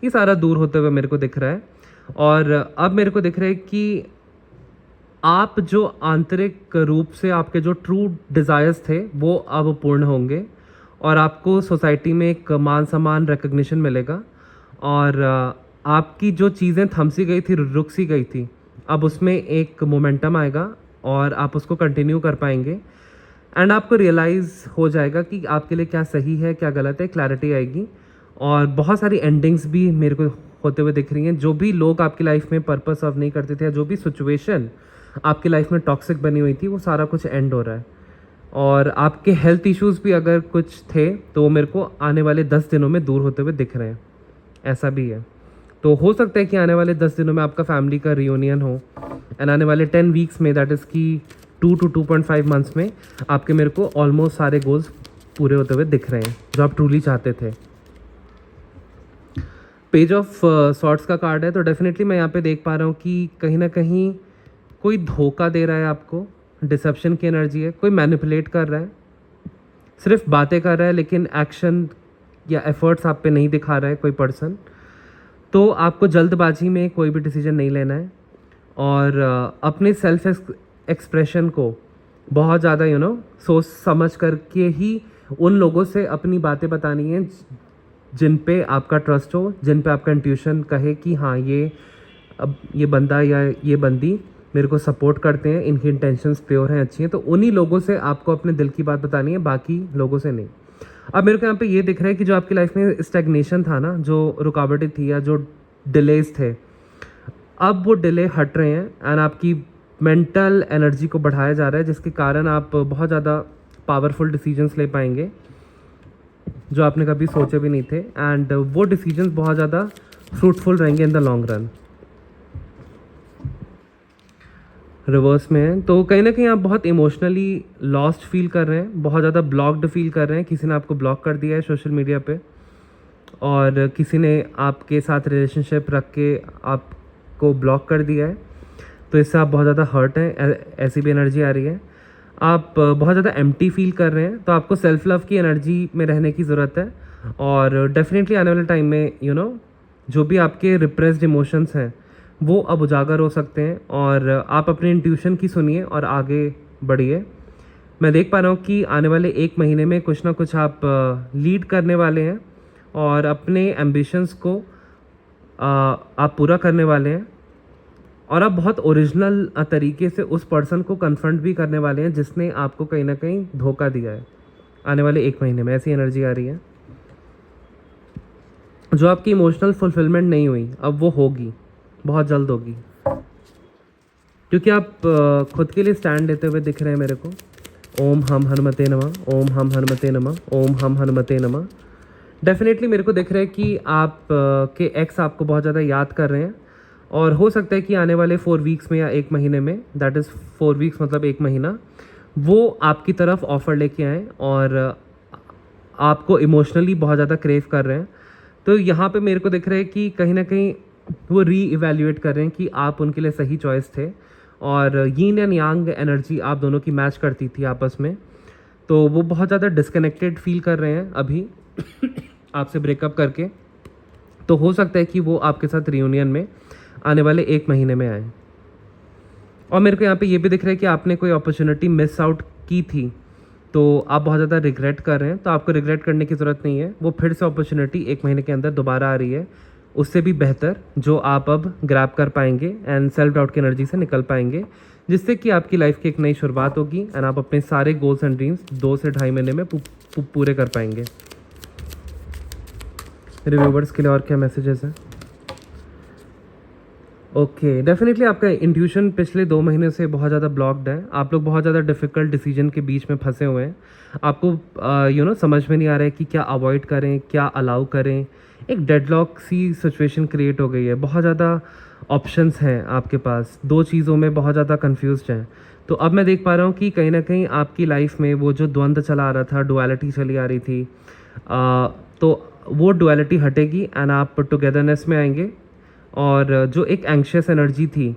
Speaker 1: ये सारा दूर होते हुए मेरे को दिख रहा है। और अब मेरे को दिख रहा है कि आप जो आंतरिक रूप से आपके जो ट्रू डिज़ायर्स थे वो अब पूर्ण होंगे और आपको सोसाइटी में एक मान सम्मान रिकग्निशन मिलेगा और आपकी जो चीज़ें थम सी गई थी, रुक सी गई थी, अब उसमें एक मोमेंटम आएगा और आप उसको कंटिन्यू कर पाएंगे एंड आपको रियलाइज़ हो जाएगा कि आपके लिए क्या सही है क्या गलत है, क्लैरिटी आएगी। और बहुत सारी एंडिंग्स भी मेरे को होते हुए दिख रही हैं। जो भी लोग आपकी लाइफ में पर्पस सर्व नहीं करते थे या जो भी सिचुएशन आपकी लाइफ में टॉक्सिक बनी हुई थी वो सारा कुछ एंड हो रहा है। और आपके हेल्थ इश्यूज़ भी अगर कुछ थे तो वो मेरे को आने वाले 10 दिनों में दूर होते हुए दिख रहे हैं, ऐसा भी है। तो हो सकता है कि आने वाले 10 दिनों में आपका फैमिली का रियूनियन हो एंड आने वाले 10 वीक्स में, दैट इज़ कि 2 to 2.5 मंथ्स में आपके मेरे को ऑलमोस्ट सारे गोल्स पूरे होते हुए दिख रहे हैं जो आप ट्रूली चाहते थे। पेज ऑफ सॉर्ट्स का कार्ड है, तो डेफिनेटली मैं यहाँ पे देख पा रहा हूँ कि कहीं ना कहीं कोई धोखा दे रहा है आपको, डिसेप्शन की एनर्जी है, कोई मैनिपुलेट कर रहा है, सिर्फ बातें कर रहा है लेकिन एक्शन या एफर्ट्स आप पे नहीं दिखा रहा है कोई पर्सन। तो आपको जल्दबाजी में कोई भी डिसीजन नहीं लेना है और अपने सेल्फ एक्सप्रेशन को बहुत ज़्यादा सोच समझ करके ही उन लोगों से अपनी बातें बतानी है जिन पे आपका ट्रस्ट हो, जिन पे आपका इंट्यूशन कहे कि हाँ ये बंदा या ये बंदी मेरे को सपोर्ट करते हैं, इनकी इंटेंशंस प्योर हैं, अच्छी हैं, तो उन्हीं लोगों से आपको अपने दिल की बात बतानी है, बाकी लोगों से नहीं। अब मेरे को यहाँ पे ये दिख रहा है कि जो आपकी लाइफ में स्टैग्नेशन था ना, जो रुकावटें थी या जो डिलेज थे, अब वो डिले हट रहे हैं एंड आपकी मेंटल एनर्जी को बढ़ाया जा रहा है जिसके कारण आप बहुत ज़्यादा पावरफुल डिसीजंस ले पाएंगे जो आपने कभी सोचे भी नहीं थे एंड वो डिसीजंस बहुत ज़्यादा फ्रूटफुल रहेंगे in the long run. Reverse में है तो कहीं ना कहीं आप बहुत इमोशनली लॉस्ट फील कर रहे हैं, बहुत ज़्यादा ब्लॉक्ड फील कर रहे हैं। किसी ने आपको ब्लॉक कर दिया है सोशल मीडिया पे और किसी ने आपके साथ रिलेशनशिप रख के आपको ब्लॉक कर दिया है, तो इससे आप बहुत ज़्यादा हर्ट हैं, ऐसी भी एनर्जी आ रही है। आप बहुत ज़्यादा एम्प्टी फील कर रहे हैं, तो आपको सेल्फ लव की एनर्जी में रहने की ज़रूरत है और डेफिनेटली आने वाले टाइम में जो भी आपके रिप्रेस्ड इमोशंस हैं वो अब उजागर हो सकते हैं और आप अपने इंट्यूशन की सुनिए और आगे बढ़िए। मैं देख पा रहा हूँ कि आने वाले 1 महीने में कुछ ना कुछ आप लीड करने वाले हैं और अपने एम्बिशंस को आप पूरा करने वाले हैं और आप बहुत ओरिजिनल तरीके से उस पर्सन को कन्फ्रंट भी करने वाले हैं जिसने आपको कहीं ना कहीं धोखा दिया है। आने वाले 1 महीने में ऐसी एनर्जी आ रही है। जो आपकी इमोशनल फुलफिलमेंट नहीं हुई अब वो होगी, बहुत जल्द होगी, क्योंकि आप खुद के लिए स्टैंड लेते हुए दिख रहे हैं मेरे को। ओम हम हनुमते नमः, ओम हम हनुमते नमः, ओम हम हनुमते नमः। डेफिनेटली मेरे को दिख रहा है कि आप के एक्स आपको बहुत ज़्यादा याद कर रहे हैं और हो सकता है कि आने वाले 4 वीक्स में या 1 महीने में, दैट इज़ 4 वीक्स मतलब 1 महीना, वो आपकी तरफ ऑफ़र लेके आएँ और आपको इमोशनली बहुत ज़्यादा क्रेव कर रहे हैं। तो यहाँ पे मेरे को दिख रहा है कि कहीं ना कहीं वो री इवेल्युएट कर रहे हैं कि आप उनके लिए सही चॉइस थे और यीन एंड यांग एनर्जी आप दोनों की मैच करती थी आपस में। तो वो बहुत ज़्यादा डिस्कनेक्टेड फील कर रहे हैं अभी आपसे ब्रेकअप करके। तो हो सकता है कि वो आपके साथ रियूनियन में आने वाले 1 महीने में आए। और मेरे को यहाँ पे ये भी दिख रहा है कि आपने कोई अपॉर्चुनिटी मिस आउट की थी तो आप बहुत ज़्यादा रिग्रेट कर रहे हैं। तो आपको रिग्रेट करने की ज़रूरत नहीं है, वो फिर से अपॉर्चुनिटी 1 महीने के अंदर दोबारा आ रही है, उससे भी बेहतर, जो आप अब ग्रैब कर पाएंगे एंड सेल्फ डाउट की एनर्जी से निकल पाएंगे, जिससे कि आपकी लाइफ की एक नई शुरुआत होगी एंड आप अपने सारे गोल्स एंड ड्रीम्स 2 से 2.5 महीने में पूरे कर पाएंगे। रिव्यूवर्स के लिए और क्या मैसेजेस हैं? ओके, डेफिनेटली आपका इंट्यूशन पिछले 2 महीने से बहुत ज़्यादा ब्लॉक्ड है। आप लोग बहुत ज़्यादा डिफ़िकल्ट डिसीजन के बीच में फंसे हुए हैं। आपको समझ में नहीं आ रहा है कि क्या अवॉइड करें, क्या अलाउ करें। एक डेडलॉक सी सिचुएशन क्रिएट हो गई है, बहुत ज़्यादा ऑप्शंस हैं आपके पास, 2 चीज़ों में बहुत ज़्यादा कन्फ्यूज्ड हैं। तो अब मैं देख पा रहा हूँ कि कहीं ना कहीं आपकी लाइफ में वो जो द्वंद्व चला आ रहा था, डुअलिटी चली आ रही थी, तो वो डुअलिटी हटेगी एंड आप टुगेदरनेस में आएंगे और जो एक एंग्शियस एनर्जी थी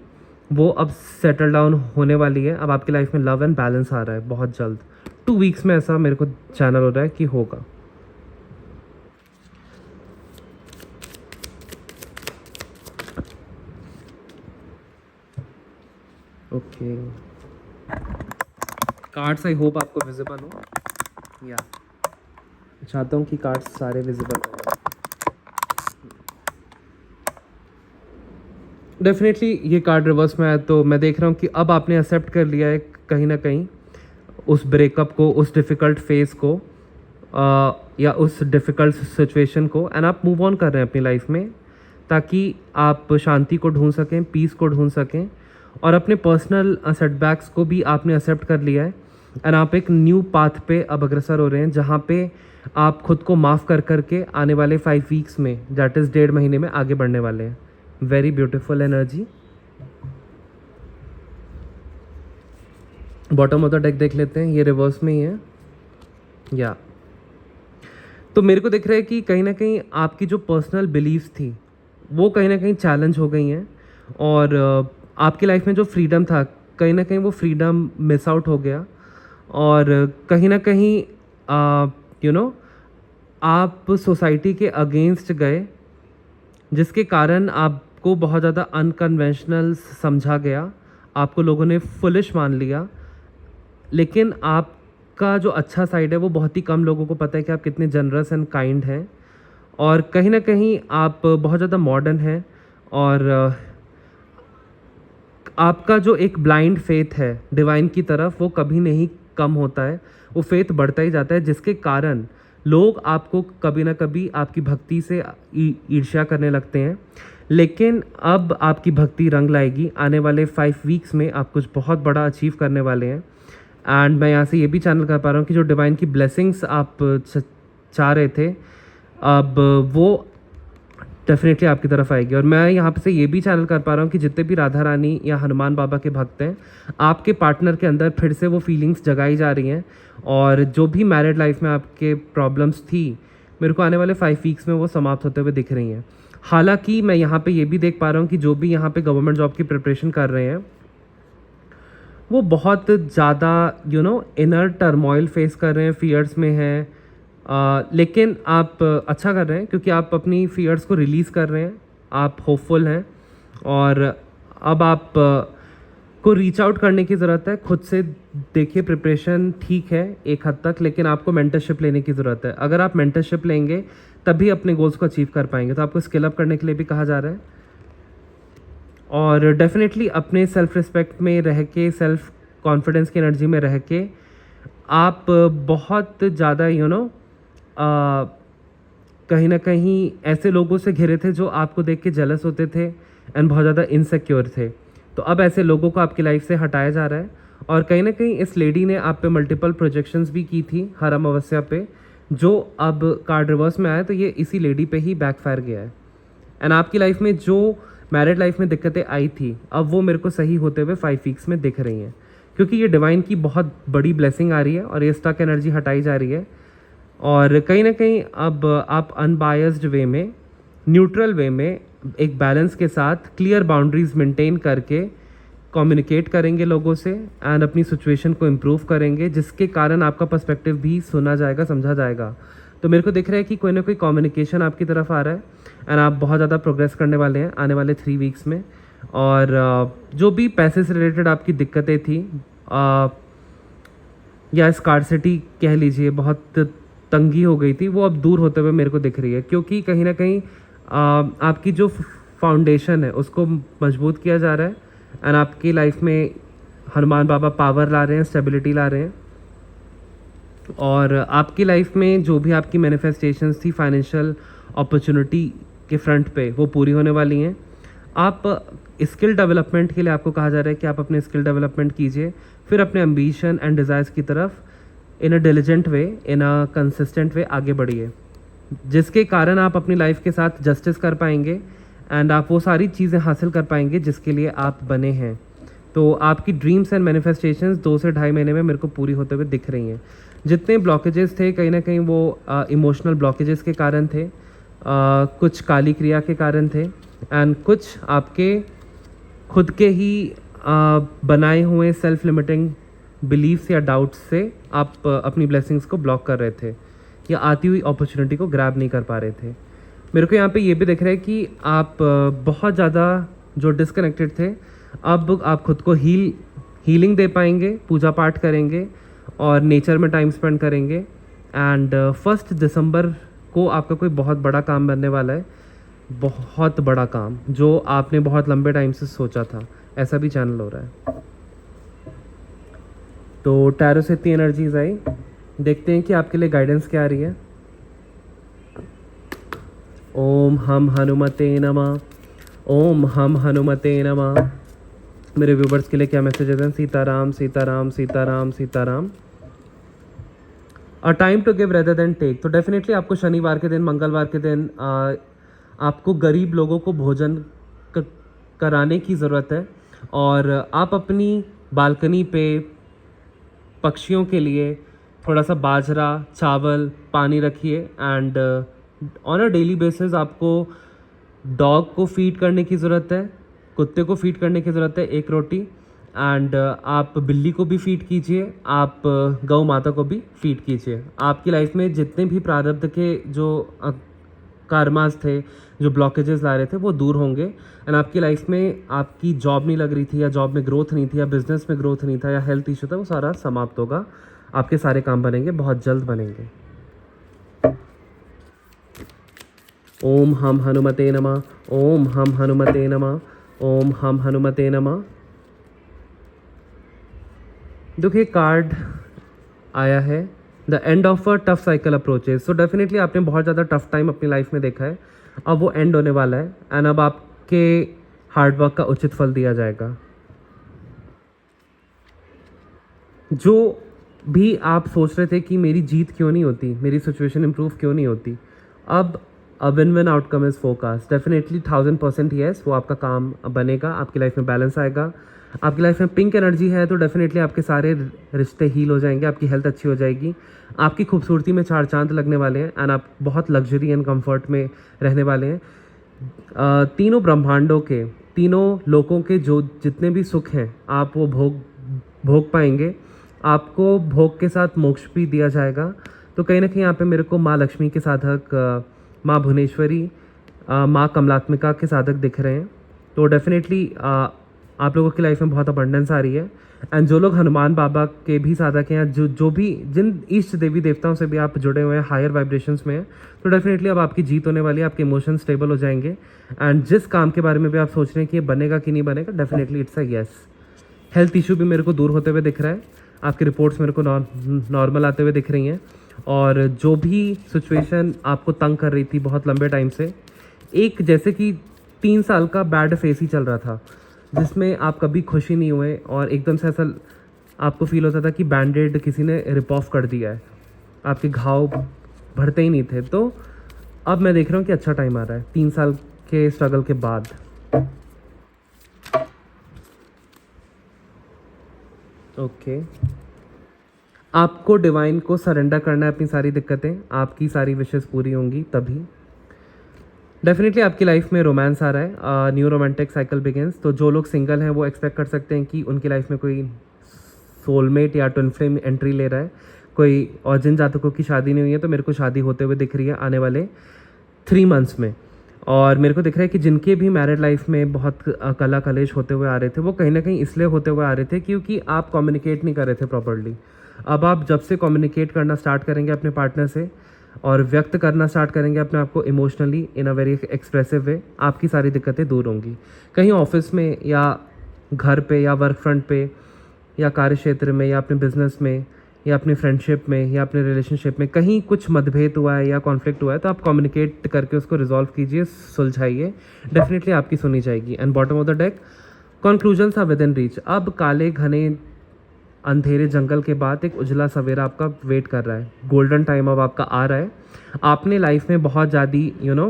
Speaker 1: वो अब सेटल डाउन होने वाली है। अब आपकी लाइफ में लव एंड बैलेंस आ रहा है बहुत जल्द। 2 वीक्स में ऐसा मेरे को चैनल हो रहा है कि होगा। ओके, कार्ड्स आई होप आपको विजिबल हो, या चाहता हूँ कि कार्ड्स सारे विजिबल हो। डेफिनेटली ये कार्ड रिवर्स में आया तो मैं देख रहा हूँ कि अब आपने एक्सेप्ट कर लिया है कहीं ना कहीं उस ब्रेकअप को, उस डिफ़िकल्ट फेज़ को, या उस डिफ़िकल्ट सिचुएशन को, एंड आप मूव ऑन कर रहे हैं अपनी लाइफ में ताकि आप शांति को ढूंढ सकें, पीस को ढूंढ सकें, और अपने पर्सनल सेटबैक्स को भी आपने एक्सेप्ट कर लिया है। एंड आप एक न्यू पाथ पे अब अग्रसर हो रहे हैं जहाँ पे आप खुद को माफ़ कर करके आने वाले 5 वीक्स में, दैट इज़ 1.5 महीने में आगे बढ़ने वाले हैं। Very beautiful energy. Bottom of the deck देख लेते हैं, ये रिवर्स में ही है या तो मेरे को दिख रहा है कि कहीं ना कहीं आपकी जो पर्सनल बिलीव्स थी वो कहीं ना कहीं चैलेंज हो गई हैं, और आपकी लाइफ में जो फ्रीडम था कहीं ना कहीं वो फ्रीडम मिस आउट हो गया, और कहीं ना कहीं यू नो आप सोसाइटी के अगेंस्ट गए जिसके कारण आपको बहुत ज़्यादा अनकन्वेंशनल समझा गया, आपको लोगों ने फुलिश मान लिया। लेकिन आपका जो अच्छा साइड है वो बहुत ही कम लोगों को पता है कि आप कितने जनरस एंड काइंड हैं, और कहीं ना कहीं आप बहुत ज़्यादा मॉडर्न हैं, और आपका जो एक ब्लाइंड फेथ है डिवाइन की तरफ वो कभी नहीं कम होता है, वो फेथ बढ़ता ही जाता है, जिसके कारण लोग आपको कभी ना कभी आपकी भक्ति से ईर्ष्या करने लगते हैं। लेकिन अब आपकी भक्ति रंग लाएगी, आने वाले 5 वीक्स में आप कुछ बहुत बड़ा अचीव करने वाले हैं। एंड मैं यहाँ से ये भी चैनल कर पा रहा हूँ कि जो डिवाइन की ब्लेसिंग्स आप चाह रहे थे अब वो डेफिनेटली आपकी तरफ आएगी। और मैं यहाँ पे से ये भी चैनल कर पा रहा हूँ कि जितने भी राधा रानी या हनुमान बाबा के भक्त हैं, आपके पार्टनर के अंदर फिर से वो फीलिंग्स जगाई जा रही हैं, और जो भी मैरिड लाइफ में आपके प्रॉब्लम्स थी मेरे को आने वाले 5 वीक्स में वो समाप्त होते हुए दिख रही हैं। हालांकि मैं यहाँ पे ये भी देख पा रहा हूँ कि जो भी यहाँ पे गवर्नमेंट जॉब की प्रिपरेशन कर रहे हैं वो बहुत ज़्यादा इनर टर्मोइल फेस कर रहे हैं, फियर्स में हैं, लेकिन आप अच्छा कर रहे हैं क्योंकि आप अपनी फियर्स को रिलीज़ कर रहे हैं, आप होपफुल हैं, और अब आप को रीच आउट करने की ज़रूरत है खुद से। देखिए प्रिपरेशन ठीक है एक हद तक, लेकिन आपको मेंटरशिप लेने की ज़रूरत है। अगर आप मेंटरशिप लेंगे तभी अपने गोल्स को अचीव कर पाएंगे, तो आपको स्किल अप करने के लिए भी कहा जा रहा है, और डेफिनेटली अपने सेल्फ रिस्पेक्ट में रह के, सेल्फ कॉन्फिडेंस की एनर्जी में रह के आप बहुत ज़्यादा कहीं ना कहीं ऐसे लोगों से घिरे थे जो आपको देख के जेलस होते थे एंड बहुत ज़्यादा इनसिक्योर थे। तो अब ऐसे लोगों को आपकी लाइफ से हटाया जा रहा है, और कहीं ना कहीं इस लेडी ने आप पे मल्टीपल प्रोजेक्शंस भी की थी हर अमावस्या पे, जो अब कार्ड रिवर्स में आया तो ये इसी लेडी पे ही बैकफायर गया है। एंड आपकी लाइफ में जो मैरिड लाइफ में दिक्कतें आई थी अब वो मेरे को सही होते हुए 5 वीक्स में दिख रही हैं, क्योंकि ये डिवाइन की बहुत बड़ी ब्लेसिंग आ रही है और ये स्टक एनर्जी हटाई जा रही है, और कहीं ना कहीं अब आप अनबायस्ड वे में, न्यूट्रल वे में, एक बैलेंस के साथ क्लियर बाउंड्रीज मेंटेन करके कम्युनिकेट करेंगे लोगों से, एंड अपनी सिचुएशन को इम्प्रूव करेंगे, जिसके कारण आपका पर्सपेक्टिव भी सुना जाएगा, समझा जाएगा। तो मेरे को दिख रहा है कि कोई ना कोई कम्युनिकेशन आपकी तरफ आ रहा है, एंड आप बहुत ज़्यादा प्रोग्रेस करने वाले हैं आने वाले 3 वीक्स में। और जो भी पैसे से रिलेटेड आपकी दिक्कतें थी, या स्कार्सिटी कह लीजिए, बहुत तंगी हो गई थी, वो अब दूर होते हुए मेरे को दिख रही है, क्योंकि कहीं ना कहीं आपकी जो फाउंडेशन है उसको मजबूत किया जा रहा है, एंड आपकी लाइफ में हनुमान बाबा पावर ला रहे हैं, स्टेबिलिटी ला रहे हैं, और आपकी लाइफ में जो भी आपकी मैनिफेस्टेशंस थी फाइनेंशियल अपॉर्चुनिटी के फ्रंट पे वो पूरी होने वाली हैं। आप स्किल डेवलपमेंट के लिए आपको कहा जा रहा है कि आप अपने स्किल डेवलपमेंट कीजिए, फिर अपने एम्बिशन एंड डिज़ायर्स की तरफ इन अ diligent way, in a consistent way आगे बढ़िए, जिसके कारण आप अपनी लाइफ के साथ जस्टिस कर पाएंगे, एंड आप वो सारी चीज़ें हासिल कर पाएंगे जिसके लिए आप बने हैं। तो आपकी ड्रीम्स एंड मैनिफेस्टेशंस 2 से 2.5 महीने में मेरे को पूरी होते हुए दिख रही हैं। जितने ब्लॉकेजेस थे कहीं ना कहीं वो इमोशनल ब्लॉकेजेस के कारण थे, कुछ काली क्रिया के कारण थे, एंड कुछ आपके खुद के ही बनाए हुए सेल्फ लिमिटिंग बिलीव्स या डाउट्स से आप अपनी ब्लेसिंग्स को ब्लॉक कर रहे थे, या आती हुई अपॉर्चुनिटी को ग्रैब नहीं कर पा रहे थे। मेरे को यहाँ पे ये भी दिख रहा है कि आप बहुत ज़्यादा जो डिस्कनेक्टेड थे, अब आप खुद को हीलिंग दे पाएंगे, पूजा पाठ करेंगे और नेचर में टाइम स्पेंड करेंगे। एंड 1 दिसंबर को आपका कोई बहुत बड़ा काम बनने वाला है, बहुत बड़ा काम जो आपने बहुत लंबे टाइम से सोचा था, ऐसा भी चैनल हो रहा है। तो टैरो से इतनी एनर्जीज आई, देखते हैं कि आपके लिए गाइडेंस क्या आ रही है। ओम हम हनुमते नमः, ओम हम हनुमते नमः। मेरे व्यूवर्स के लिए क्या मैसेजेस हैं? Sitaram Sitaram Sitaram Sitaram. A time to give rather than take. तो डेफिनेटली आपको शनिवार के दिन, मंगलवार के दिन आपको गरीब लोगों को भोजन कराने की ज़रूरत है। और आप अपनी बालकनी पे पक्षियों के लिए थोड़ा सा बाजरा, चावल, पानी रखिए। And on a daily basis आपको डॉग को फीड करने की ज़रूरत है, कुत्ते को फीड करने की ज़रूरत है 1 रोटी। एंड आप बिल्ली को भी फीड कीजिए, आप गौ माता को भी फीड कीजिए। आपकी लाइफ में जितने भी प्रारब्ध के जो कार्मास थे, जो ब्लॉकेजेस ला रहे थे, वो दूर होंगे। एंड आपकी लाइफ में आपकी जॉब नहीं लग रही थी, या जॉब में ग्रोथ नहीं थी, या बिजनेस में ग्रोथ नहीं था, या हेल्थ इशू था, वो सारा समाप्त होगा। आपके सारे काम बनेंगे, बहुत जल्द बनेंगे। ओम हम हनुमते नमः, ओम हम हनुमते नमः, ओम हम हनुमते नमः। देखिए कार्ड आया है, the end of a tough cycle approaches. So definitely आपने बहुत ज़्यादा टफ टाइम अपनी लाइफ में देखा है, अब वो एंड होने वाला है। एंड अब आपके हार्डवर्क का उचित फल दिया जाएगा। जो भी आप सोच रहे थे कि मेरी जीत क्यों नहीं होती, मेरी सिचुएशन इंप्रूव क्यों नहीं होती, अब a win win outcome is forecast. Definitely 1000% yes, वो आपका काम बनेगा, आपकी लाइफ में बैलेंस आएगा। आपकी लाइफ में पिंक एनर्जी है तो डेफिनेटली आपके सारे रिश्ते हील हो जाएंगे, आपकी हेल्थ अच्छी हो जाएगी, आपकी खूबसूरती में 4 चांद लगने वाले हैं। एंड आप बहुत लग्जरी एंड कंफर्ट में रहने वाले हैं। तीनों ब्रह्मांडों के, तीनों लोकों के जो जितने भी सुख हैं, आप वो भोग पाएंगे। आपको भोग के साथ मोक्ष भी दिया जाएगा। तो कहीं ना कहीं यहाँ पे मेरे को माँ लक्ष्मी के साधक, माँ भुवनेश्वरी, माँ कमलात्मिका के साधक दिख रहे हैं। तो डेफिनेटली आप लोगों की लाइफ में बहुत अबंडेंस आ रही है। एंड जो लोग हनुमान बाबा के भी साधक हैं, या जो भी जिन इष्ट देवी देवताओं से भी आप जुड़े हुए हैं, हायर वाइब्रेशंस में हैं, तो डेफिनेटली अब आपकी जीत होने वाली है, आपके इमोशन स्टेबल हो जाएंगे। एंड जिस काम के बारे में भी आप सोच रहे हैं कि ये बनेगा कि नहीं बनेगा, definitely it's a yes. Health issue भी मेरे को दूर होते हुए दिख रहा है, आपकी रिपोर्ट्स मेरे को नॉर्मल आते हुए दिख रही हैं। और जो भी सिचुएशन आपको तंग कर रही थी बहुत लंबे टाइम से, एक जैसे कि 3 साल का बैड फेस ही चल रहा था, जिसमें आप कभी खुशी नहीं हुए, और एकदम से ऐसा आपको फील होता था कि बैंडेड किसी ने रिप ऑफ कर दिया है, आपके घाव भरते ही नहीं थे। तो अब मैं देख रहा हूँ कि अच्छा टाइम आ रहा है 3 साल के स्ट्रगल के बाद। ओके आपको डिवाइन को सरेंडर करना है अपनी सारी दिक्कतें, आपकी सारी विशेष पूरी होंगी तभी। डेफिनेटली आपकी लाइफ में रोमांस आ रहा है, न्यू रोमांटिक साइकिल बिगिंस। तो जो लोग सिंगल हैं वो एक्सपेक्ट कर सकते हैं कि उनकी लाइफ में कोई सोलमेट या ट्विन फ्लेम एंट्री ले रहा है। कोई और जिन जातकों की शादी नहीं हुई है, तो मेरे को शादी होते हुए दिख रही है आने वाले 3 मंथ्स में। और मेरे को दिख रहा है कि जिनके भी मैरिड लाइफ में बहुत कला कलेश होते हुए आ रहे थे, वो कहीं ना कहीं इसलिए होते हुए आ रहे थे क्योंकि आप कम्युनिकेट नहीं कर रहे थे प्रॉपर्ली। अब आप जब से कम्युनिकेट करना स्टार्ट करेंगे अपने पार्टनर से, और व्यक्त करना स्टार्ट करेंगे अपने आप को emotionally in a very expressive way, आपकी सारी दिक्कतें दूर होंगी। कहीं ऑफिस में, या घर पे, या वर्क फ्रंट पे, या कार्य क्षेत्र में, या अपने बिजनेस में, या अपनी फ्रेंडशिप में, या अपने रिलेशनशिप में कहीं कुछ मतभेद हुआ है या कॉन्फ्लिक्ट हुआ है, तो आप कम्युनिकेट करके उसको रिजॉल्व कीजिए, सुलझाइए, डेफिनेटली आपकी सुनी जाएगी। And bottom of the deck, conclusions are within reach. अब काले घने अंधेरे जंगल के बाद एक उजला सवेरा आपका वेट कर रहा है, गोल्डन टाइम अब आपका आ रहा है। आपने लाइफ में बहुत ज़्यादा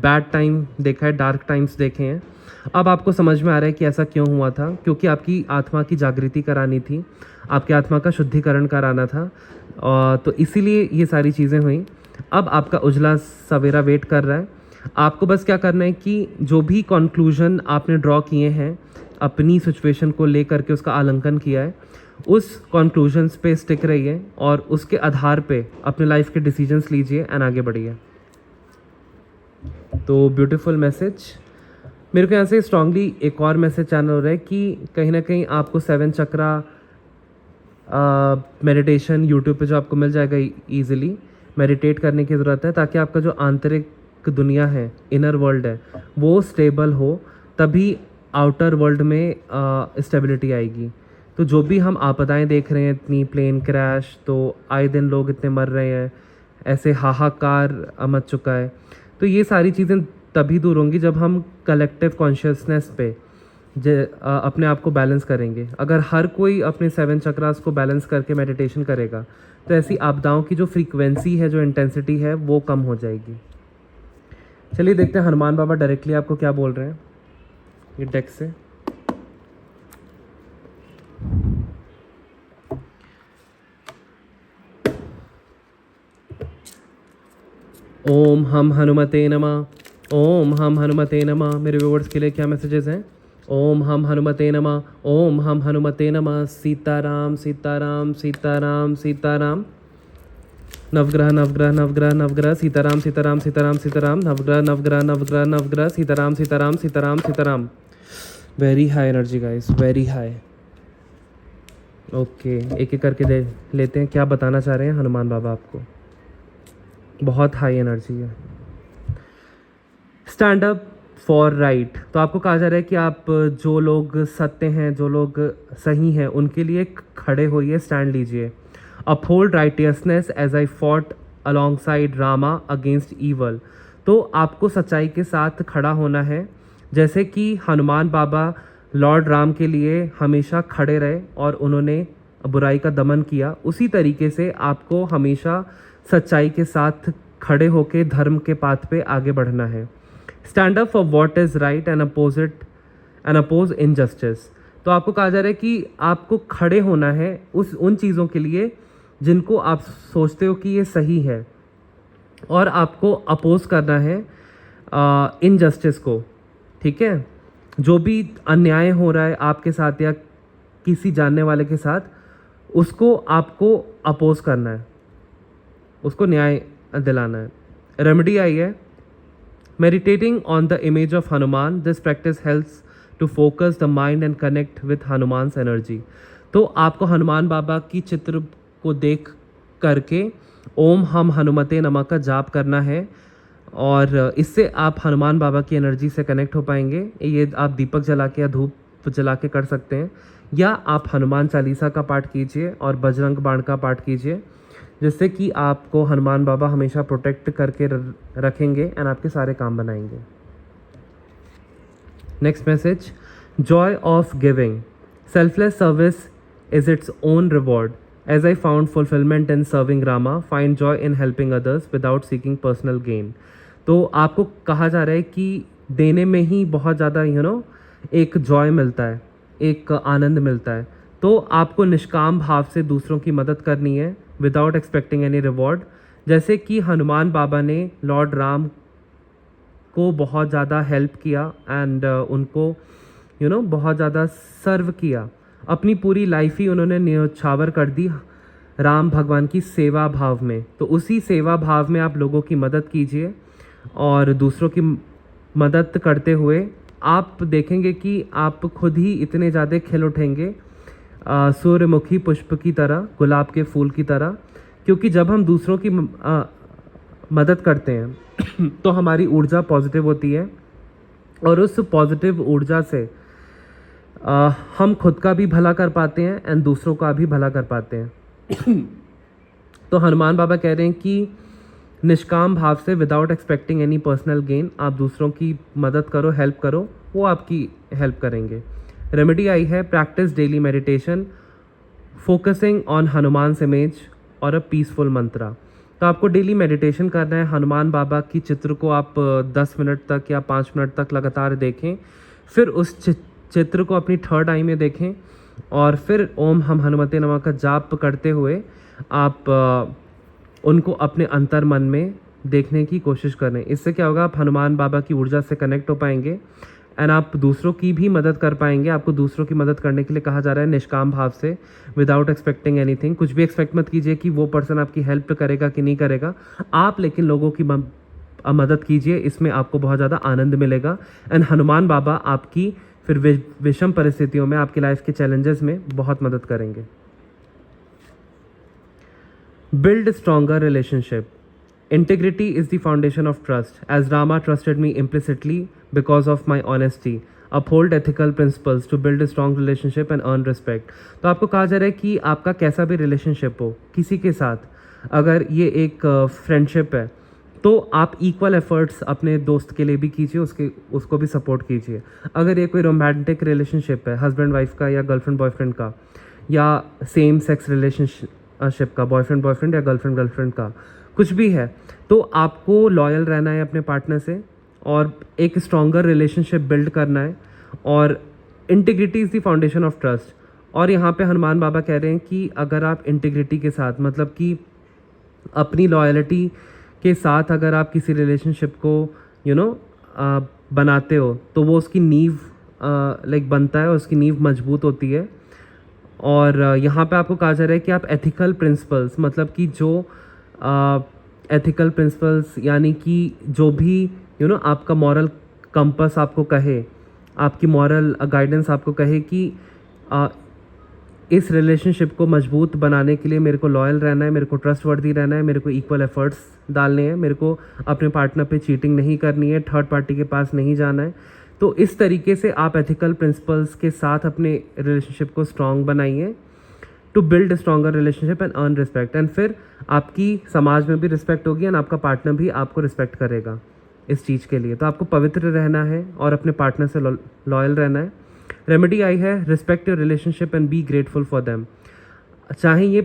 Speaker 1: बैड टाइम देखा है, डार्क टाइम्स देखे हैं। अब आपको समझ में आ रहा है कि ऐसा क्यों हुआ था, क्योंकि आपकी आत्मा की जागृति करानी थी, आपकी आत्मा का शुद्धिकरण कराना था, तो इसीलिए ये सारी चीज़ें हुई। अब आपका उजला सवेरा वेट कर रहा है। आपको बस क्या करना है कि जो भी कंक्लूजन आपने ड्रॉ किए हैं अपनी सिचुएशन को लेकर के, उसका आलंकन किया है, उस कंक्लूजन्स पे स्टिक रहिए और उसके आधार पे अपने लाइफ के डिसीजंस लीजिए एंड आगे बढ़िए। तो ब्यूटीफुल मैसेज। मेरे को यहाँ से स्ट्रांगली एक और मैसेज चैनल हो रहा है कि कहीं ना कहीं आपको 7 चक्रा मेडिटेशन यूट्यूब पे जो आपको मिल जाएगा ईजिली, मेडिटेट करने की ज़रूरत है, ताकि आपका जो आंतरिक एक दुनिया है, इनर वर्ल्ड है, वो स्टेबल हो, तभी आउटर वर्ल्ड में स्टेबिलिटी आएगी। तो जो भी हम आपदाएं देख रहे हैं, इतनी प्लेन क्रैश, तो आए दिन लोग इतने मर रहे हैं, ऐसे हाहाकार मच चुका है, तो ये सारी चीज़ें तभी दूर होंगी जब हम कलेक्टिव कॉन्शियसनेस पे अपने आप को बैलेंस करेंगे। अगर हर कोई अपने 7 चक्रास को बैलेंस करके मेडिटेशन करेगा तो ऐसी आपदाओं की जो फ्रीक्वेंसी है, जो इंटेंसिटी है, वो कम हो जाएगी। चलिए देखते हैं हनुमान बाबा डायरेक्टली आपको क्या बोल रहे हैं ये डेक से। ओम हम हनुमते नमः, ओम हम हनुमते नमः। मेरे व्यूअर्स के लिए क्या मैसेजेस हैं? ओम हम हनुमते नमः, ओम हम हनुमते नमः। सीताराम सीताराम सीताराम सीताराम। नवग्रह नवग्रह नवग्रह नवग्रह। सीताराम सीताराम सीताराम सीताराम। नवग्रह नवग्रह नवग्रह नवग्रह। Sitaram Sitaram Sitaram Sitaram. Very high energy guys, very high. Okay, एक एक करके दे लेते हैं क्या बताना चाह रहे हैं हनुमान बाबा आपको। बहुत हाई एनर्जी है। Stand up for right. तो आपको कहा जा रहा है कि आप जो लोग सत्य हैं, जो लोग सही हैं, उनके लिए खड़े होइए, स्टैंड लीजिए। Uphold righteousness as I fought alongside Rama against evil. तो आपको सच्चाई के साथ खड़ा होना है, जैसे कि हनुमान बाबा लॉर्ड राम के लिए हमेशा खड़े रहे और उन्होंने बुराई का दमन किया, उसी तरीके से आपको हमेशा सच्चाई के साथ खड़े होकर धर्म के पाथ पे आगे बढ़ना है। Stand up for what is right and oppose injustice. तो आपको कहा जा रहा है कि आपको खड़े होना है उन चीज़ों के लिए जिनको आप सोचते हो कि ये सही है, और आपको अपोज करना है इनजस्टिस को। ठीक है, जो भी अन्याय हो रहा है आपके साथ या किसी जानने वाले के साथ, उसको आपको अपोज करना है, उसको न्याय दिलाना है। रेमेडी आई है meditating on the image of Hanuman. This practice helps to focus the mind and connect with Hanuman's energy. तो आपको हनुमान बाबा की चित्र को देख करके ओम हम हनुमते नमः का जाप करना है, और इससे आप हनुमान बाबा की एनर्जी से कनेक्ट हो पाएंगे। ये आप दीपक जला के या धूप जला के कर सकते हैं, या आप हनुमान चालीसा का पाठ कीजिए और बजरंग बाण का पाठ कीजिए, जिससे कि आपको हनुमान बाबा हमेशा प्रोटेक्ट करके रखेंगे एंड आपके सारे काम बनाएंगे। Next message, joy of giving. Selfless service is its own reward. As I found fulfilment in serving Rama, find joy in helping others without seeking personal gain. तो आपको कहा जा रहा है कि देने में ही बहुत ज़्यादा एक जॉय मिलता है, एक आनंद मिलता है। तो आपको निष्काम भाव से दूसरों की मदद करनी है विदाउट एक्सपेक्टिंग एनी रिवॉर्ड। जैसे कि हनुमान बाबा ने लॉर्ड राम को बहुत ज़्यादा हेल्प किया एंड उनको बहुत ज़्यादा सर्व किया, अपनी पूरी लाइफ ही उन्होंने न्यौछावर कर दी राम भगवान की सेवा भाव में। तो उसी सेवा भाव में आप लोगों की मदद कीजिए, और दूसरों की मदद करते हुए आप देखेंगे कि आप खुद ही इतने ज़्यादा खिल उठेंगे, सूर्यमुखी पुष्प की तरह, गुलाब के फूल की तरह। क्योंकि जब हम दूसरों की मदद करते हैं तो हमारी ऊर्जा पॉजिटिव होती है, और उस पॉजिटिव ऊर्जा से हम खुद का भी भला कर पाते हैं एंड दूसरों का भी भला कर पाते हैं। तो हनुमान बाबा कह रहे हैं कि निष्काम भाव से without expecting any personal gain आप दूसरों की मदद करो, हेल्प करो, वो आपकी हेल्प करेंगे। रेमेडी आई है practice daily meditation focusing on Hanuman image और अ पीसफुल मंत्रा। तो आपको डेली मेडिटेशन करना है। हनुमान बाबा की चित्र को आप 10 मिनट तक या 5 मिनट तक लगातार देखें, फिर उस चित्र को अपनी थर्ड आई में देखें, और फिर ओम हम हनुमते नमः का जाप करते हुए आप उनको अपने अंतर मन में देखने की कोशिश करें। इससे क्या होगा, आप हनुमान बाबा की ऊर्जा से कनेक्ट हो पाएंगे एंड आप दूसरों की भी मदद कर पाएंगे। आपको दूसरों की मदद करने के लिए कहा जा रहा है निष्काम भाव से, विदाउट एक्सपेक्टिंग एनीथिंग। कुछ भी एक्सपेक्ट मत कीजिए कि वो पर्सन आपकी हेल्प करेगा कि नहीं करेगा, आप लेकिन लोगों की मदद कीजिए, इसमें आपको बहुत ज़्यादा आनंद मिलेगा। एंड हनुमान बाबा आपकी फिर विषम परिस्थितियों में, आपकी लाइफ के चैलेंजेस में बहुत मदद करेंगे। Build stronger relationship. Integrity is the foundation of trust. As Rama trusted me implicitly because of my honesty. Uphold ethical principles to build a strong relationship and earn respect. तो आपको कहा जा रहा है कि आपका कैसा भी रिलेशनशिप हो किसी के साथ, अगर ये एक फ्रेंडशिप है, तो आप इक्वल एफर्ट्स अपने दोस्त के लिए भी कीजिए, उसको भी सपोर्ट कीजिए. अगर ये कोई रोमांटिक रिलेशनशिप है, हस्बैंड वाइफ का या गर्लफ्रेंड बॉयफ्रेंड का, या सेम सेक्स रिलेशनशिप का, बॉयफ्रेंड बॉयफ्रेंड या गर्लफ्रेंड गर्लफ्रेंड का, कुछ भी है, तो आपको लॉयल रहना है अपने पार्टनर से और एक स्ट्रॉन्गर रिलेशनशिप बिल्ड करना है. और integrity is the foundation of trust. और यहाँ पे हनुमान बाबा कह रहे हैं कि अगर आप इंटीग्रिटी के साथ, मतलब कि अपनी लॉयल्टी के साथ अगर आप किसी रिलेशनशिप को बनाते हो, तो वो उसकी नींव बनता है और उसकी नींव मजबूत होती है. और यहाँ पे आपको कहा जा रहा है कि आप एथिकल प्रिंसिपल्स, मतलब कि जो एथिकल प्रिंसिपल्स यानी कि जो भी आपका मॉरल कंपस आपको कहे, आपकी मॉरल गाइडेंस आपको कहे कि इस रिलेशनशिप को मजबूत बनाने के लिए मेरे को लॉयल रहना है, मेरे को ट्रस्टवर्दी रहना है, मेरे को इक्वल एफर्ट्स डालने हैं, मेरे को अपने पार्टनर पे चीटिंग नहीं करनी है, थर्ड पार्टी के पास नहीं जाना है. तो इस तरीके से आप एथिकल प्रिंसिपल्स के साथ अपने रिलेशनशिप को स्ट्रॉन्ग बनाइए to build a stronger relationship and earn respect. And फिर आपकी समाज में भी रिस्पेक्ट होगी एंड आपका पार्टनर भी आपको रिस्पेक्ट करेगा इस चीज़ के लिए. तो आपको पवित्र रहना है और अपने पार्टनर से लॉयल रहना है. रेमेडी आई है, respect your relationship and be grateful for them. चाहे ये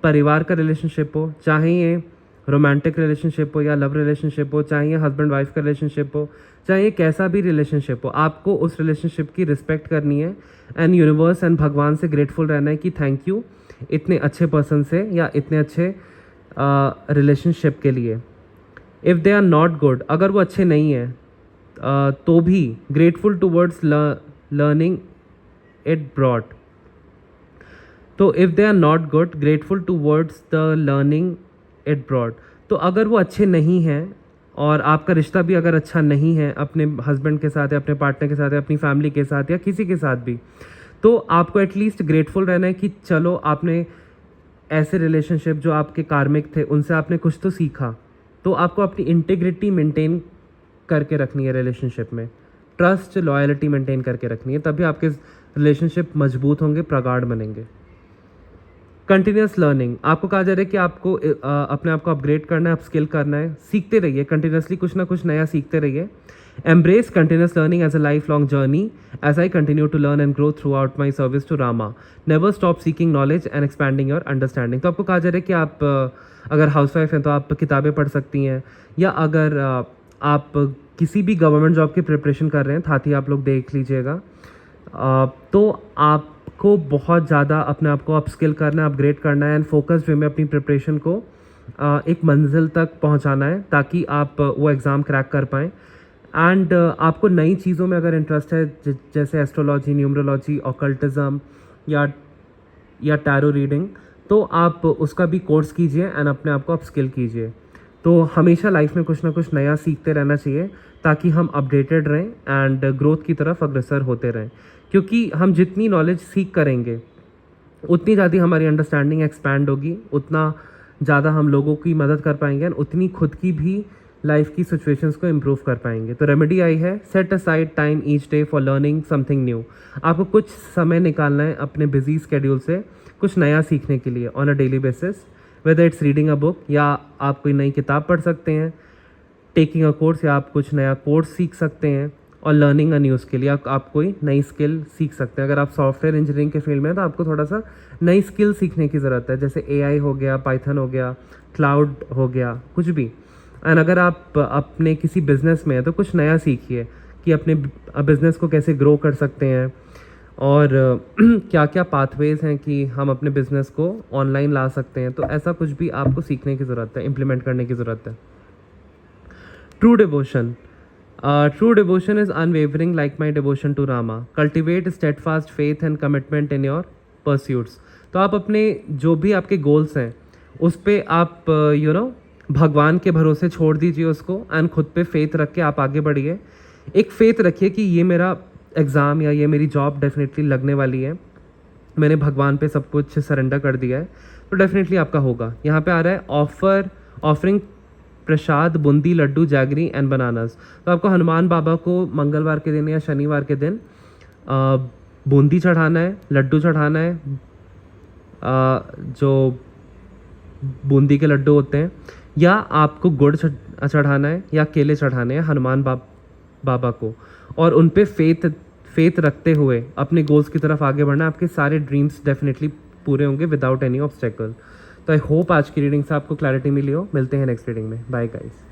Speaker 1: परिवार का रिलेशनशिप हो, चाहे ये रोमांटिक रिलेशनशिप हो या लव रिलेशनशिप हो, चाहे ये हस्बैंड वाइफ का रिलेशनशिप हो, चाहे ये कैसा भी रिलेशनशिप हो, आपको उस रिलेशनशिप की रिस्पेक्ट करनी है एंड यूनिवर्स एंड भगवान से ग्रेटफुल रहना है कि थैंक यू इतने अच्छे पर्सन से या इतने अच्छे रिलेशनशिप के लिए. If they are not good, अगर वो अच्छे नहीं हैं तो भी grateful towards learning it brought. तो if they are not good, grateful towards the learning it brought. तो अगर वो अच्छे नहीं हैं और आपका रिश्ता भी अगर अच्छा नहीं है अपने हस्बैंड के साथ या अपने पार्टनर के साथ या अपनी फैमिली के साथ या किसी के साथ भी, तो आपको एटलीस्ट ग्रेटफुल रहना है कि चलो आपने ऐसे रिलेशनशिप जो आपके कार्मिक थे उनसे आपने कुछ तो सीखा. तो आपको अपनी इंटीग्रिटी मेंटेन करके रखनी है रिलेशनशिप में, ट्रस्ट लॉयल्टी मेंटेन करके रखनी है, तभी आपके रिलेशनशिप मजबूत होंगे, प्रगाढ़ बनेंगे. कंटिन्यूस लर्निंग, आपको कहा जा रहा है कि आपको अपने आप को अपग्रेड करना है, अपस्किल करना है, सीखते रहिए, कंटिन्यूसली कुछ ना कुछ नया सीखते रहिए. Embrace continuous learning as a lifelong journey as I continue to learn and grow throughout my service to Rama. Never stop seeking knowledge and expanding your understanding. तो आपको कहा जा रहा है कि आप अगर हाउसवाइफ हैं तो आप किताबें पढ़ सकती हैं, या अगर आप किसी भी गवर्नमेंट जॉब की प्रिपरेशन कर रहे हैं, साथ ही आप लोग देख लीजिएगा. तो आपको बहुत ज़्यादा अपने आप को अपस्किल करना है, अपग्रेड करना है एंड फोकस्ड वे में अपनी प्रिपरेशन को एक मंजिल तक पहुंचाना है ताकि आप वो एग्ज़ाम क्रैक कर पाएँ. एंड आपको नई चीज़ों में अगर इंटरेस्ट है, जैसे एस्ट्रोलॉजी, न्यूमरोलॉजी, ऑकल्टिज्म या टैरो रीडिंग, तो आप उसका भी कोर्स कीजिए एंड अपने आप को अपस्किल कीजिए. तो हमेशा लाइफ में कुछ ना कुछ नया सीखते रहना चाहिए ताकि हम अपडेटेड रहें एंड ग्रोथ की तरफ अग्रसर होते रहें. क्योंकि हम जितनी नॉलेज सीख करेंगे उतनी ज़्यादा हमारी अंडरस्टैंडिंग एक्सपैंड होगी, उतना ज़्यादा हम लोगों की मदद कर पाएंगे एंड उतनी खुद की भी लाइफ की सिचुएशंस को इम्प्रूव कर पाएंगे. तो रेमेडी आई है, set aside time each day for learning something new. आपको कुछ समय निकालना है अपने बिजी स्केड्यूल से कुछ नया सीखने के लिए on a daily basis, whether it's reading a book, या आप कोई नई किताब पढ़ सकते हैं, टेकिंग अ कोर्स, या आप कुछ नया कोर्स सीख सकते हैं, और लर्निंग अ न्यू स्किल, या आप कोई नई स्किल सीख सकते हैं. अगर आप सॉफ्टवेयर इंजीनियरिंग के फील्ड में हैं तो आपको थोड़ा सा नई स्किल सीखने की ज़रूरत है, जैसे AI हो गया, पाइथन हो गया, क्लाउड हो गया, कुछ भी. एंड अगर आप अपने किसी बिज़नेस में हैं तो कुछ नया सीखिए कि अपने बिज़नेस को कैसे ग्रो कर सकते हैं और क्या क्या पाथवेज़ हैं कि हम अपने बिज़नेस को ऑनलाइन ला सकते हैं. तो ऐसा कुछ भी आपको सीखने की ज़रूरत है, इम्प्लीमेंट करने की ज़रूरत है. True devotion, true devotion is unwavering like my devotion to Rama. Cultivate steadfast faith and commitment in your pursuits. तो आप अपने जो भी आपके गोल्स हैं उस पे आप भगवान के भरोसे छोड़ दीजिए उसको एंड खुद पे फेथ रख के आप आगे बढ़िए. एक फेथ रखिए कि ये मेरा एग्ज़ाम या ये मेरी जॉब डेफिनेटली लगने वाली है, मैंने भगवान पे सब कुछ सरेंडर कर दिया है, तो डेफिनेटली आपका होगा. यहाँ पे आ रहा है offering prasad boondi laddu jaggery and bananas. तो आपको हनुमान बाबा को मंगलवार के दिन या शनिवार के दिन बूंदी चढ़ाना है, लड्डू चढ़ाना है, जो बूंदी के लड्डू होते हैं, या आपको गुड़ चढ़ाना है या केले चढ़ाने हैं हनुमान बाबा को, और उन पे फेथ रखते हुए अपने गोल्स की तरफ आगे बढ़ना। आपके सारे ड्रीम्स डेफिनेटली पूरे होंगे विदाउट एनी ऑब्स्टेकल। तो आई होप आज की रीडिंग से आपको क्लैरिटी मिली हो। मिलते हैं नेक्स्ट रीडिंग में। Bye guys.